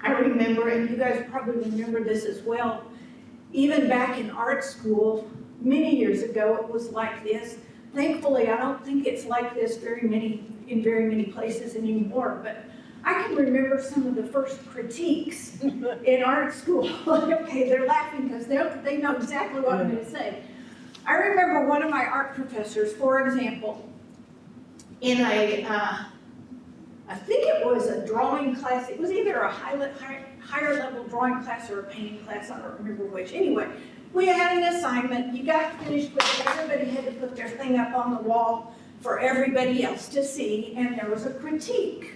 I remember, and you guys probably remember this as well, even back in art school, many years ago, it was like this. Thankfully, I don't think it's like this in very many places anymore, but I can remember some of the first critiques in art school. Okay, they're laughing because they know exactly what I'm going to say. I remember one of my art professors, for example, in I think it was a drawing class. It was either a higher level drawing class or a painting class. I don't remember which. Anyway, we had an assignment. You got finished with it. Everybody had to put their thing up on the wall for everybody else to see, and there was a critique.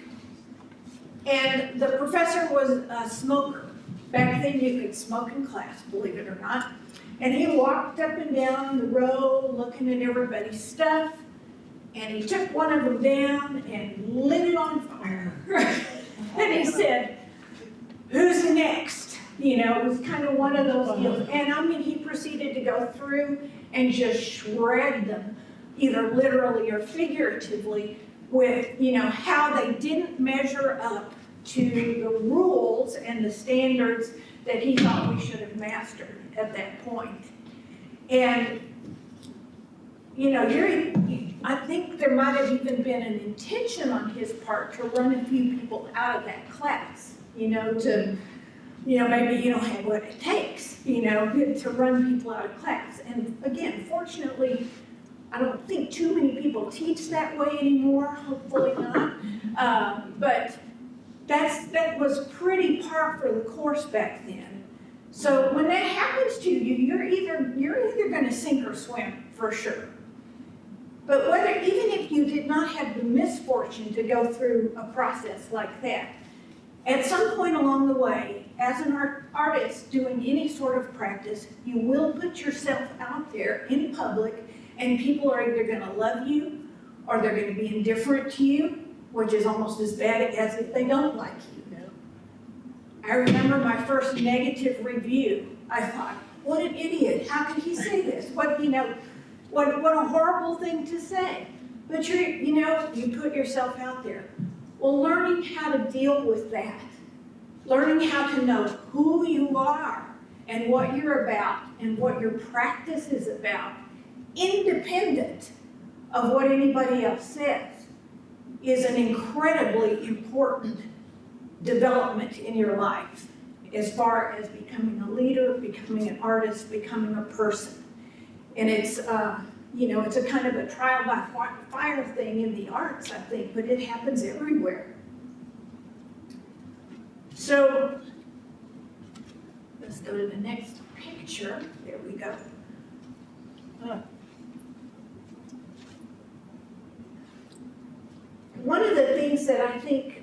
And the professor was a smoker. Back then you could smoke in class, believe it or not. And he walked up and down the row looking at everybody's stuff. And he took one of them down and lit it on fire. And he said, "Who's next?" You know, it was kind of one of those deals. And I mean, he proceeded to go through and just shred them, either literally or figuratively, with, you know, how they didn't measure up to the rules and the standards that he thought we should have mastered at that point. And, you know, I think there might have even been an intention on his part to run a few people out of that class, you know, to, you know, maybe you don't have what it takes, you know, to run people out of class. And again, fortunately, I don't think too many people teach that way anymore, hopefully not. But that was pretty par for the course back then. So when that happens to you, you're either going to sink or swim for sure. But even if you did not have the misfortune to go through a process like that, at some point along the way, as an artist doing any sort of practice, you will put yourself out there in public, and people are either going to love you or they're going to be indifferent to you, which is almost as bad as if they don't like you. I remember my first negative review. I thought, what an idiot. How could he say this? What a horrible thing to say. But you put yourself out there. Well, learning how to deal with that, learning how to know who you are and what you're about and what your practice is about, independent of what anybody else says, is an incredibly important development in your life as far as becoming a leader, becoming an artist, becoming a person. And it's, it's a kind of a trial by fire thing in the arts, I think, but it happens everywhere. So, let's go to the next picture. There we go. One of the things that I think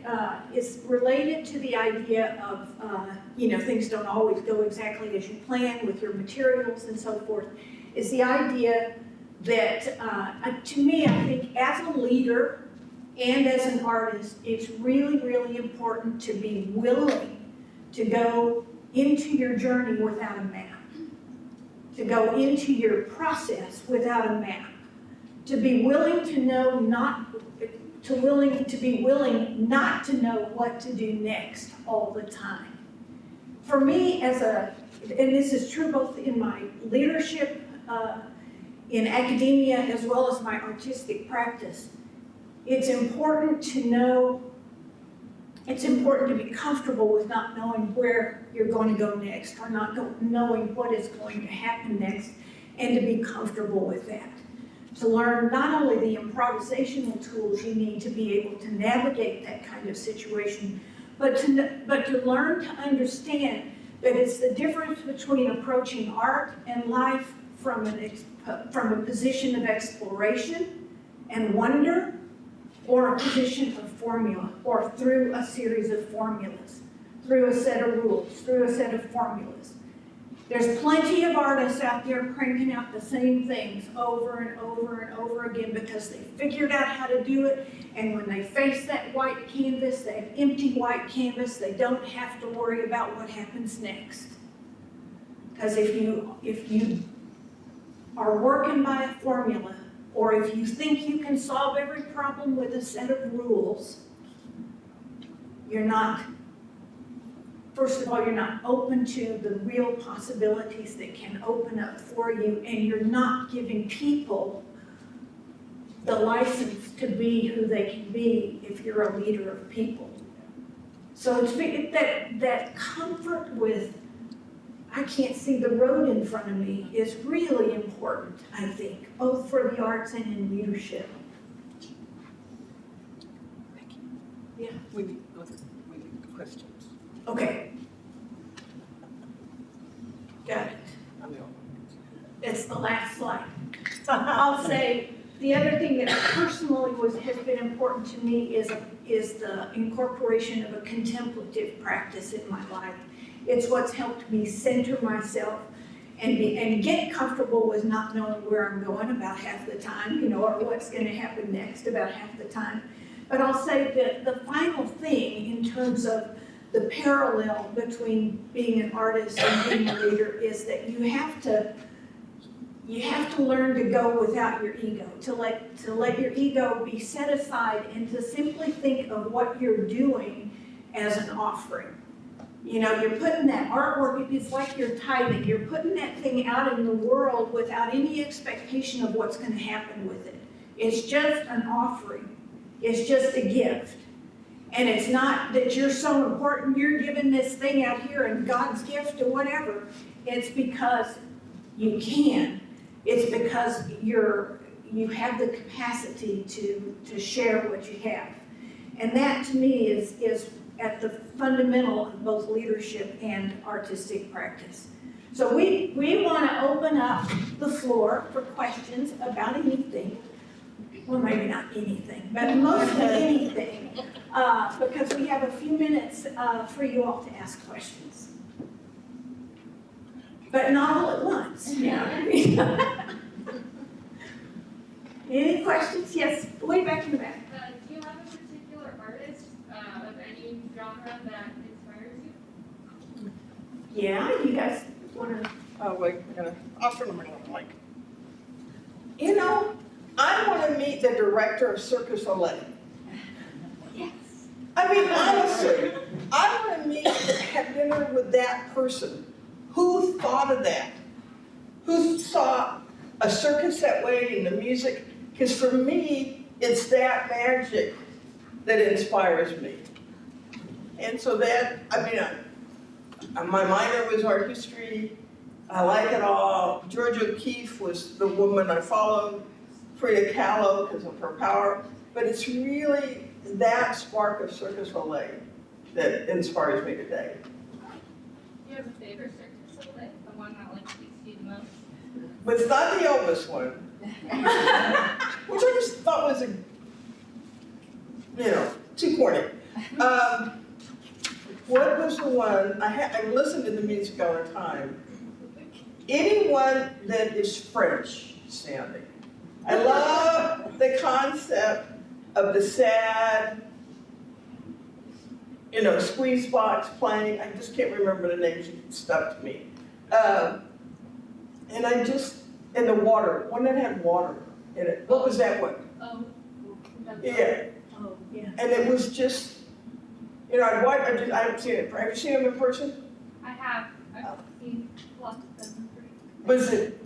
is related to the idea of, things don't always go exactly as you plan with your materials and so forth, is the idea that, to me, I think as a leader and as an artist, it's really, really important to be willing to go into your journey without a map, to go into your process without a map, to be willing to know to be willing not to know what to do next all the time. For me, and this is true both in my leadership, in academia, as well as my artistic practice, it's important to be comfortable with not knowing where you're going to go next, or not knowing what is going to happen next, and to be comfortable with that. to learn not only the improvisational tools you need to be able to navigate that kind of situation, but to learn to understand that it's the difference between approaching art and life from a position of exploration and wonder, or a position of formula, or through a series of formulas, through a set of rules, through a set of formulas. There's plenty of artists out there cranking out the same things over and over and over again because they figured out how to do it, and when they face that white canvas, that empty white canvas, they don't have to worry about what happens next. Because if you are working by a formula, or if you think you can solve every problem with a set of rules, you're not, first of all, you're not open to the real possibilities that can open up for you, and you're not giving people the license to be who they can be if you're a leader of people. So it's that comfort with, I can't see the road in front of me, is really important, I think, both for the arts and in leadership. Yeah. We need questions. Okay. Got it. It's the last slide. I'll say, the other thing that personally has been important to me is the incorporation of a contemplative practice in my life. It's what's helped me center myself and get comfortable with not knowing where I'm going about half the time, or what's going to happen next about half the time. But I'll say that the final thing in terms of the parallel between being an artist and being a leader is that you have to learn to go without your ego, to let your ego be set aside and to simply think of what you're doing as an offering. You're putting that artwork, it's like you're tithing, you're putting that thing out in the world without any expectation of what's going to happen with it. It's just an offering. It's just a gift. And it's not that you're so important, you're giving this thing out here and God's gift or whatever. It's because you can. It's because you have the capacity to share what you have. And that to me is at the fundamental of both leadership and artistic practice. So we want to open up the floor for questions about anything. Well, maybe not anything, but mostly anything, because we have a few minutes for you all to ask questions. But not all at once. Any questions? Yes, way back in the back. Do you have a particular artist of any genre that inspires you? Yeah, you guys want to? Oh, wait, I'll turn them around, Mike. I want to meet the director of Circus Soleil. Yes. I mean, honestly, I want to meet, have dinner with that person. Who thought of that? Who saw a circus that way and the music? Because for me, it's that magic that inspires me. And so my minor was art history. I like it all. Georgia O'Keeffe was the woman I followed. Frida Kahlo because of her power. But it's really that spark of Circus Soleil that inspires me today. Do you have a favorite Circus Soleil? The one that speaks to you the most? But it's not the Elvis one, which I just thought was too corny. What was the one, I listened to the music all the time. Anyone that is French sounding. I love the concept of the sad, squeeze box playing. I just can't remember the names, it stuck to me. And the water, one that had water in it. What was that one? Oh, Yeah. Oh, yeah. And it was just, I haven't seen it. Have you seen him in person? I have. I've seen lots of them. Was it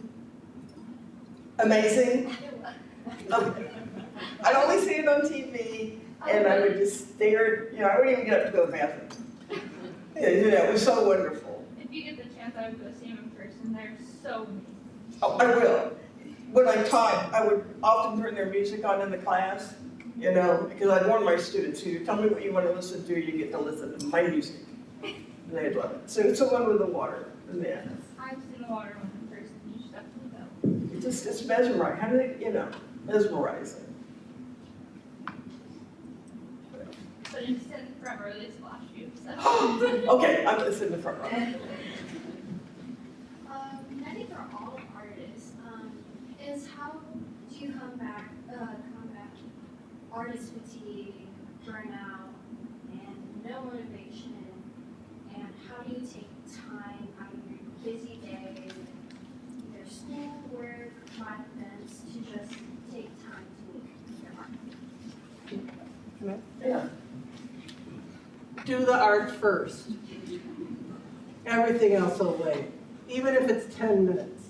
amazing? Okay. I'd only see it on TV, and I would just stare. I wouldn't even get up to go to the bathroom. It was so wonderful. If you get the chance, I would go see them in person. They're so amazing. Oh, I will. when I taught, I would often turn their music on in the class, you know, because I'd warn my students, you tell me what you want to listen to, you get to listen to my music. And they'd love it. So it's the one with the water in the end. I've seen the water one first, and you should definitely go. It's mesmerizing. How do they, you know, mesmerizing. So you sit in the front row, they splash you, so. Okay, I'm listening to the front row. I think for all artists, is how do you combat artist fatigue, burnout, and no motivation, and how do you take time out of your busy day, either school, work, live events, to just take time to make your art? Yeah. Do the art first. Everything else will wait, even if it's 10 minutes.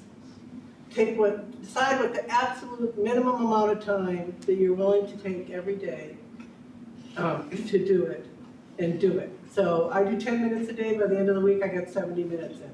Decide what the absolute minimum amount of time that you're willing to take every day to do it, and do it. So I do 10 minutes a day, by the end of the week I got 70 minutes in.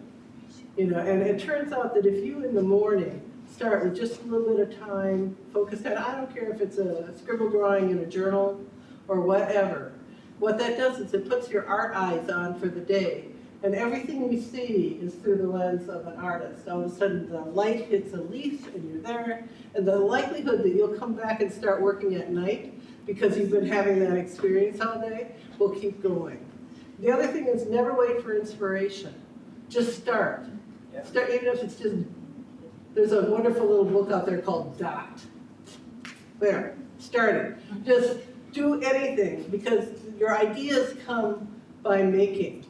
You know, and it turns out that if you in the morning start with just a little bit of time focused on, I don't care if it's a scribble drawing in a journal or whatever, what that does is it puts your art eyes on for the day. And everything we see is through the lens of an artist. All of a sudden the light hits a leaf and you're there, and the likelihood that you'll come back and start working at night because you've been having that experience all day will keep going. The other thing is never wait for inspiration. Just start. Yeah. Start, even if it's just, there's a wonderful little book out there called Dot. There, start it. Just do anything, because your ideas come by making.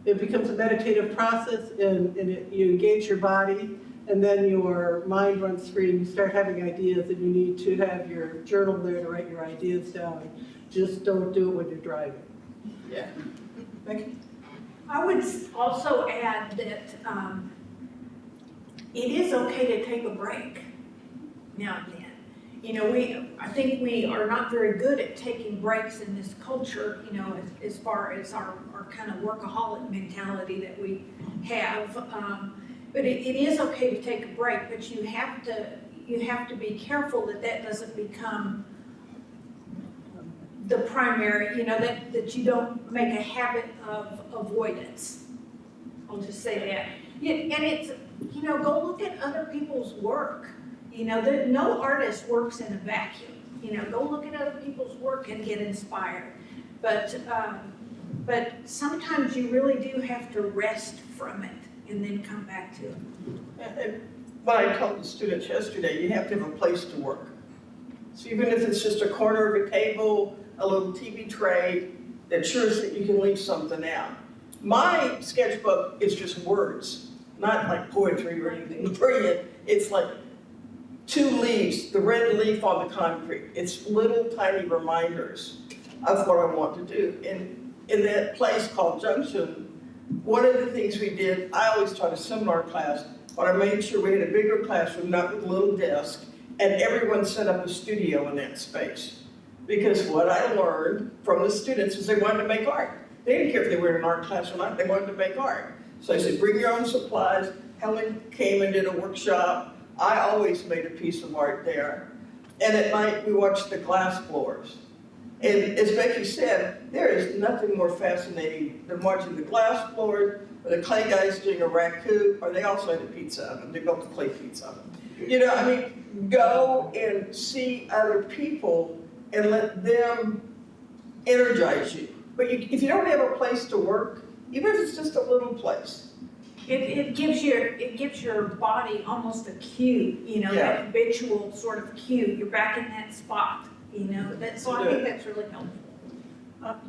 It becomes a meditative process, and you engage your body, and then your mind runs free and you start having ideas, and you need to have your journal there to write your ideas down. Just don't do it when you're driving. Yeah. Thank you. I would also add that it is okay to take a break now and then. You know, I think we are not very good at taking breaks in this culture, you know, as far as our kind of workaholic mentality that we have. But it is okay to take a break, but you have to be careful that that doesn't become the primary, you know, that you don't make a habit of avoidance. I'll just say that. Yeah, and it's, you know, go look at other people's work. You know, no artist works in a vacuum. You know, go look at other people's work and get inspired. But sometimes you really do have to rest from it and then come back to it. And what I told the students yesterday, you have to have a place to work. So even if it's just a corner of a table, a little TV tray, that ensures that you can leave something out. My sketchbook is just words, not like poetry or anything brilliant. It's like 2 leaves, the red leaf on the concrete. It's little tiny reminders of what I want to do. And in that place called Junction, one of the things we did, I always taught a seminar class, but I made sure we had a bigger classroom, not with a little desk, and everyone set up a studio in that space. Because what I learned from the students is they wanted to make art. They didn't care if they were in an art class or not, they wanted to make art. So I said, bring your own supplies. Helen came and did a workshop. I always made a piece of art there. And at night, we watched the glass floors. And as Becky said, there is nothing more fascinating than watching the glass floors, or the clay guys doing a raku, or they also had a pizza oven. They built a clay pizza oven. You know, I mean, go and see other people and let them energize you. But if you don't have a place to work, even if it's just a little place, It gives your body almost a cue, you know, Yeah. that habitual sort of cue. You're back in that spot, you know. So I think that's really helpful.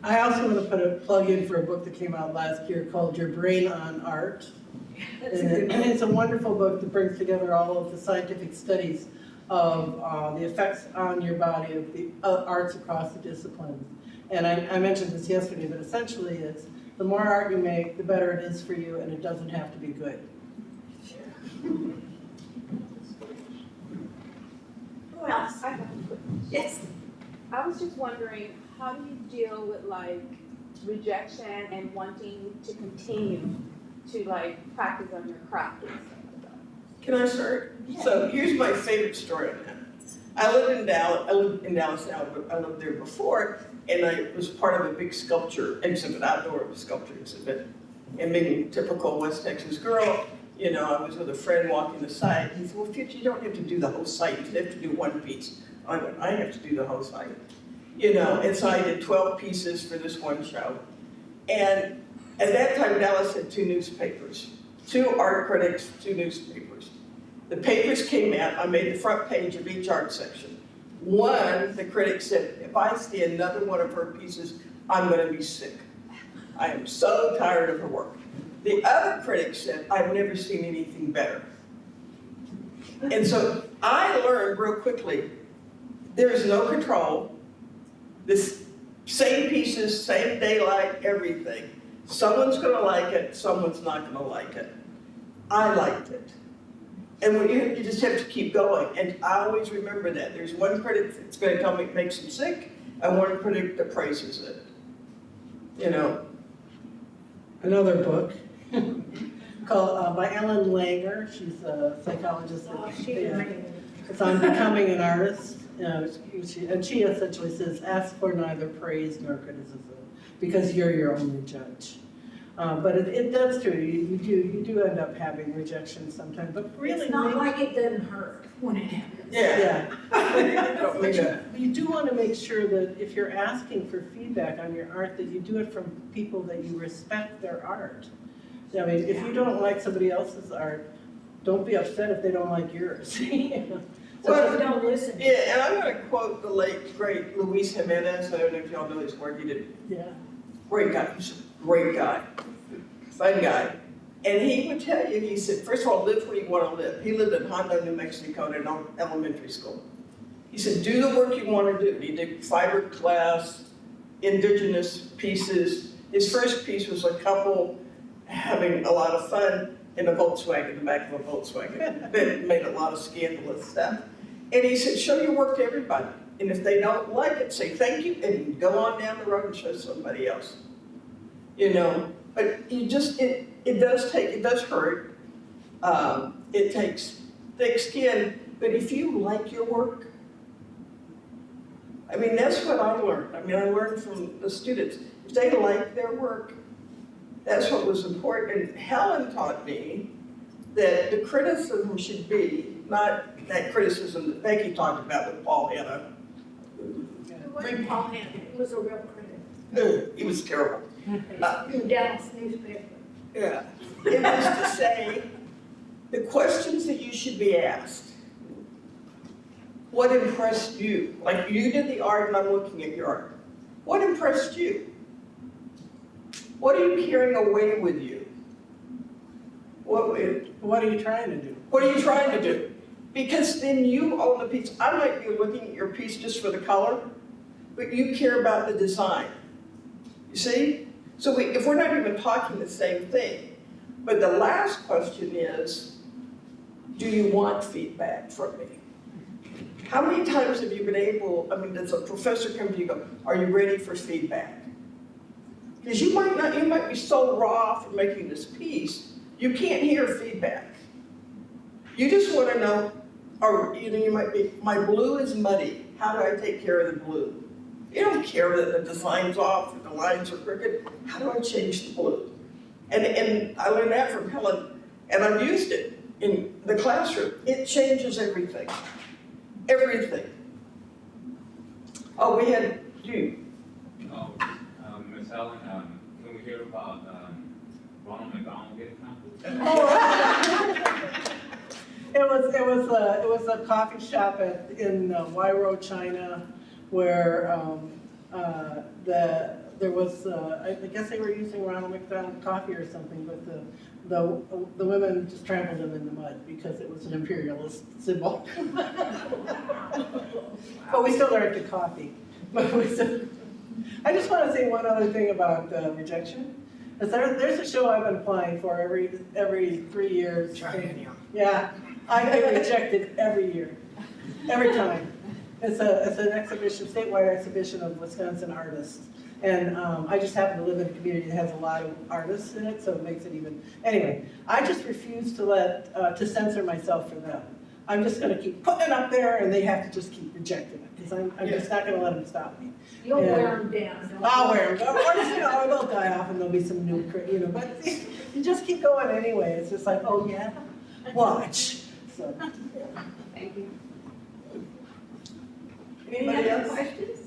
I also want to put a plug in for a book that came out last year called Your Brain on Art. That's a good And it's a wonderful book that brings together all of the scientific studies of the effects on your body of the arts across the disciplines. And I mentioned this yesterday, but essentially it's the more art you make, the better it is for you, and it doesn't have to be good. Who else? Yes. I was just wondering, how do you deal with like rejection and wanting to continue to like practice on your craft and stuff like that? Can I start? So here's my favorite story on that. I live in Dallas now, but I lived there before, and I was part of a big sculpture exhibit, outdoor sculpture exhibit. And being a typical West Texas girl, you know, I was with a friend walking the site. He said, well, Future, you don't have to do the whole site, you have to do one piece. I went, I have to do the whole site. You know, and so I did 12 pieces for this one show. And at that time, Dallas had 2 newspapers, 2 art critics, 2 newspapers. The papers came out, I made the front page of each art section. One, the critic said, if I see another one of her pieces, I'm gonna be sick. I am so tired of her work. The other critic said, I've never seen anything better. And so I learned real quickly, there's no control. This same pieces, same daylight, everything. Someone's gonna like it, someone's not gonna like it. I liked it. And when you just have to keep going. And I always remember that. There's one critic that's gonna tell me it makes him sick, and one critic that praises it. You know? Another book called by Helen Langer. She's a psychologist. It's on becoming an artist. And she essentially says, ask for neither praise nor criticism, because you're your only judge. But it does true. You do end up having rejection sometimes, but really, It's not like it doesn't hurt when it happens. Yeah. But you do want to make sure that if you're asking for feedback on your art, that you do it from people that you respect their art. I mean, if you don't like somebody else's art, don't be upset if they don't like yours. Well, Don't listen. Yeah, and I'm gonna quote the late, great Luis Jimenez. I don't know if y'all know his work. He did Yeah. great guy. He's a great guy, fun guy. And he would tell you, he said, first of all, live where you want to live. He lived in Hondo, New Mexico, in an elementary school. He said, do the work you want to do. He did fiberglass, indigenous pieces. His first piece was a couple having a lot of fun in a Volkswagen, the back of a Volkswagen. It made a lot of scandalous stuff. And he said, show your work to everybody. And if they don't like it, say thank you and go on down the road and show somebody else. You know, but you just, it does hurt. It takes thick skin, but if you like your work, I mean, that's what I learned. I mean, I learned from the students. If they like their work, that's what was important. And Helen taught me that the criticism should be not that criticism that Becky talked about with Paul Hanna. It wasn't Paul Hanna, it was a real critic. He was terrible. In Dallas newspaper. Yeah. It was to say, the questions that you should be asked. What impressed you? Like you did the art and I'm looking at your art. What impressed you? What are you carrying away with you? What What are you trying to do? are you trying to do? Because then you own the piece. I might be looking at your piece just for the color, but you care about the design. You see? So if we're not even talking the same thing, but the last question is, do you want feedback from me? How many times have you been able, I mean, does a professor come to you and go, are you ready for feedback? Because you might be so raw from making this piece, you can't hear feedback. You just want to know, or you might be, my blue is muddy. How do I take care of the blue? You don't care that the design's off, that the lines are crooked. How do I change the blue? And I learned that from Helen, and I've used it in the classroom. It changes everything. Everything. Oh, we had you. Oh, Miss Helen, can we hear about Ronald McDonald getting conflict? It was a coffee shop in Wairo, China, where there was I guess they were using Ronald McDonald coffee or something, but the women just trampled them in the mud because it was an imperialist symbol. But we still drank the coffee. I just want to say one other thing about rejection. There's a show I've been applying for every 3 years. Yeah, I get rejected every year, every time. It's an exhibition, statewide exhibition of Wisconsin artists. And I just happen to live in a community that has a lot of artists in it, so it makes it even, anyway. I just refuse to censor myself for them. I'm just gonna keep putting it up there and they have to just keep rejecting it, because I'm just not gonna let them stop me. You'll Yeah. wear them down. don't I'll you? wear them, or they'll die off and there'll be some new, but you just keep going anyway. It's just like, oh yeah, watch. So, Thank you. Anybody Any other else? questions?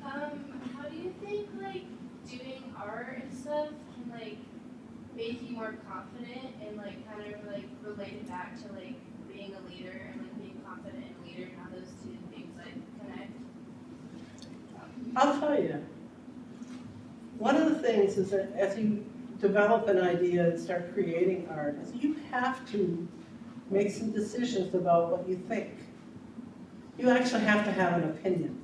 How do you think like doing art and stuff can like make you more confident and like kind of like relate it back to like being a leader and like being confident and leader and how those two things like connect? I'll tell you. One of the things is that as you develop an idea and start creating art, is you have to make some decisions about what you think. You actually have to have an opinion.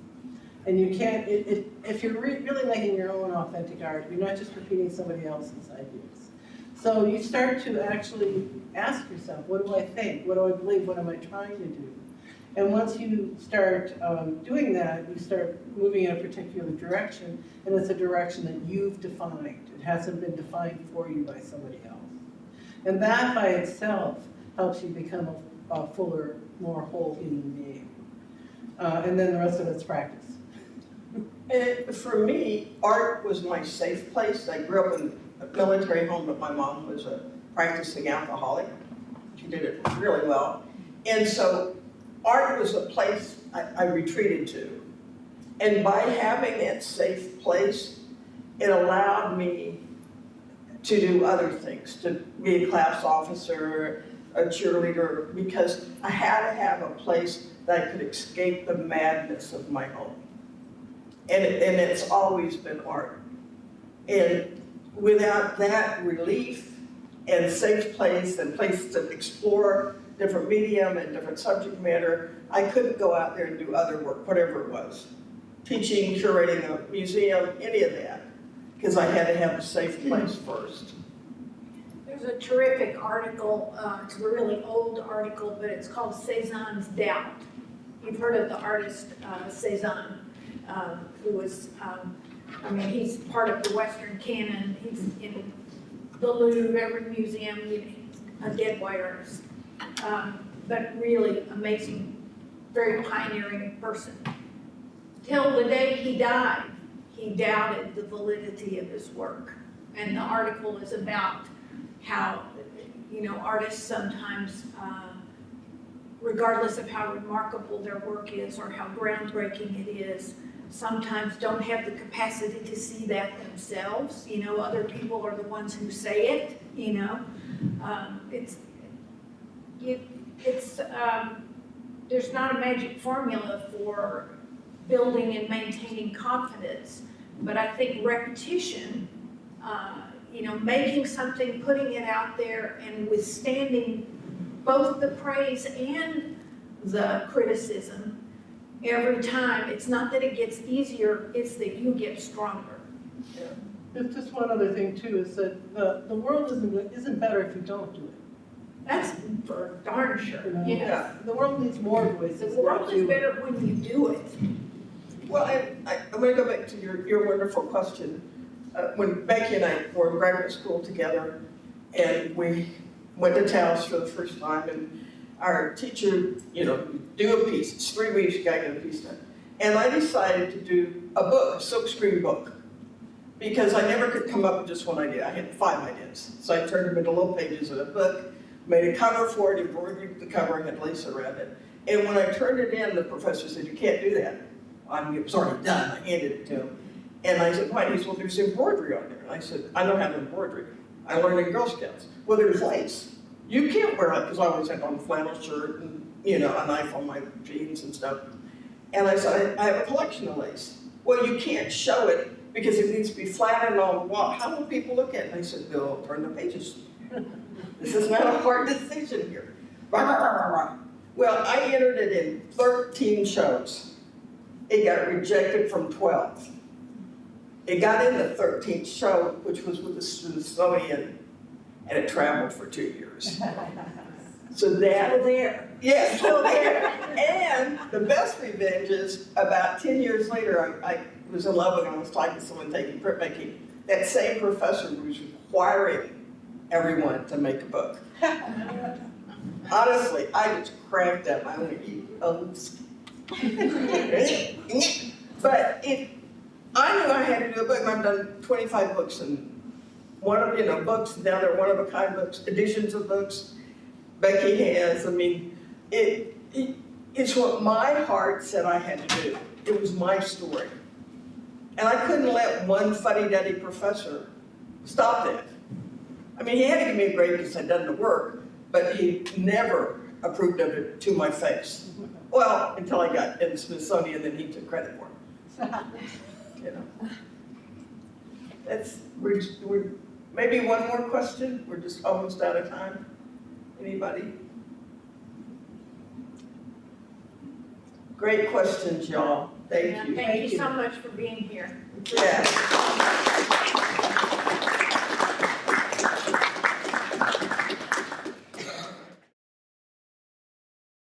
And you can't, if you're really making your own authentic art, you're not just repeating somebody else's ideas. So you start to actually ask yourself, what do I think? What do I believe? What am I trying to do? And once you start doing that, you start moving in a particular direction, and it's a direction that you've defined. It hasn't been defined for you by somebody else. And that by itself helps you become a fuller, more whole human being. And then the rest of it's practice. And for me, art was my safe place. I grew up in a military home, but my mom was a practicing alcoholic. She did it really well. And so art was a place I retreated to. And by having that safe place, it allowed me to do other things, to be a class officer, a cheerleader, because I had to have a place that I could escape the madness of my home. And it's always been art. And without that relief and safe place and place to explore different medium and different subject matter, I couldn't go out there and do other work, whatever it was. Teaching, curating a museum, any of that, because I had to have a safe place first. There's a terrific article, it's a really old article, but it's called Cézanne's Doubt. You've heard of the artist Cézanne, who was, he's part of the Western canon. He's in the Louvre, every museum, a dead white artist. But really amazing, very pioneering person. Till the day he died, he doubted the validity of his work. And the article is about how, artists sometimes, regardless of how remarkable their work is or how groundbreaking it is, sometimes don't have the capacity to see that themselves. Other people are the ones who say it, there's not a magic formula for building and maintaining confidence, but I think repetition, making something, putting it out there and withstanding both the praise and the criticism every time. It's not that it gets easier, it's that you get stronger. There's just one other thing too, is that the world isn't better if you don't do it. That's for darn sure. Yeah. The world needs more voices. The world not is fewer. better when you do it. Well, I'm going to go back to your wonderful question. When Becky and I were in graduate school together, and we went to Taos for the first time, and our teacher, do a piece. It's 3 weeks, you gotta get a piece done. And I decided to do a book, a silkscreen book, because I never could come up with just one idea. I had 5 ideas. So I turned them into little pages of a book, made a cover for it, embroidered the cover, and had lace around it. And when I turned it in, the professor said, "You can't do that." It was already done. I handed it to him. And I said, "Why?" He said, "Well, there's embroidery on there." And I said, "I don't have embroidery. I learned in Girl Scouts." "Well, there's lace. You can't wear it," because I always had on a flannel shirt and, a knife on my jeans and stuff. And I said, I have a collection of lace. "Well, you can't show it because it needs to be flattened on the wall. How will people look at it?" And I said, "They'll turn the pages." This is not a hard decision here. Well, I entered it in 13 shows. It got rejected from 12. It got in the 13th show, which was with the Smithsonian, and it traveled for 2 years. So that, Still there. yes, still there. And the best revenge is about 10 years later, I was in love and I was talking to someone taking printmaking. That same professor was requiring everyone to make a book. Honestly, I just cracked up. I went, but I knew I had to do a book, and I've done 25 books, and one of, books, now they're one-of-a-kind books, editions of books. Becky has, it's what my heart said I had to do. It was my story. And I couldn't let one fuddy-duddy professor stop that. I mean, he had to give me a grade because I'd done the work, but he never approved of it to my face. Well, until I got in the Smithsonian, then he took credit for it. We're maybe one more question? We're just almost out of time. Anybody? Great questions, y'all. Thank you. Thank you so much for being here. Yeah.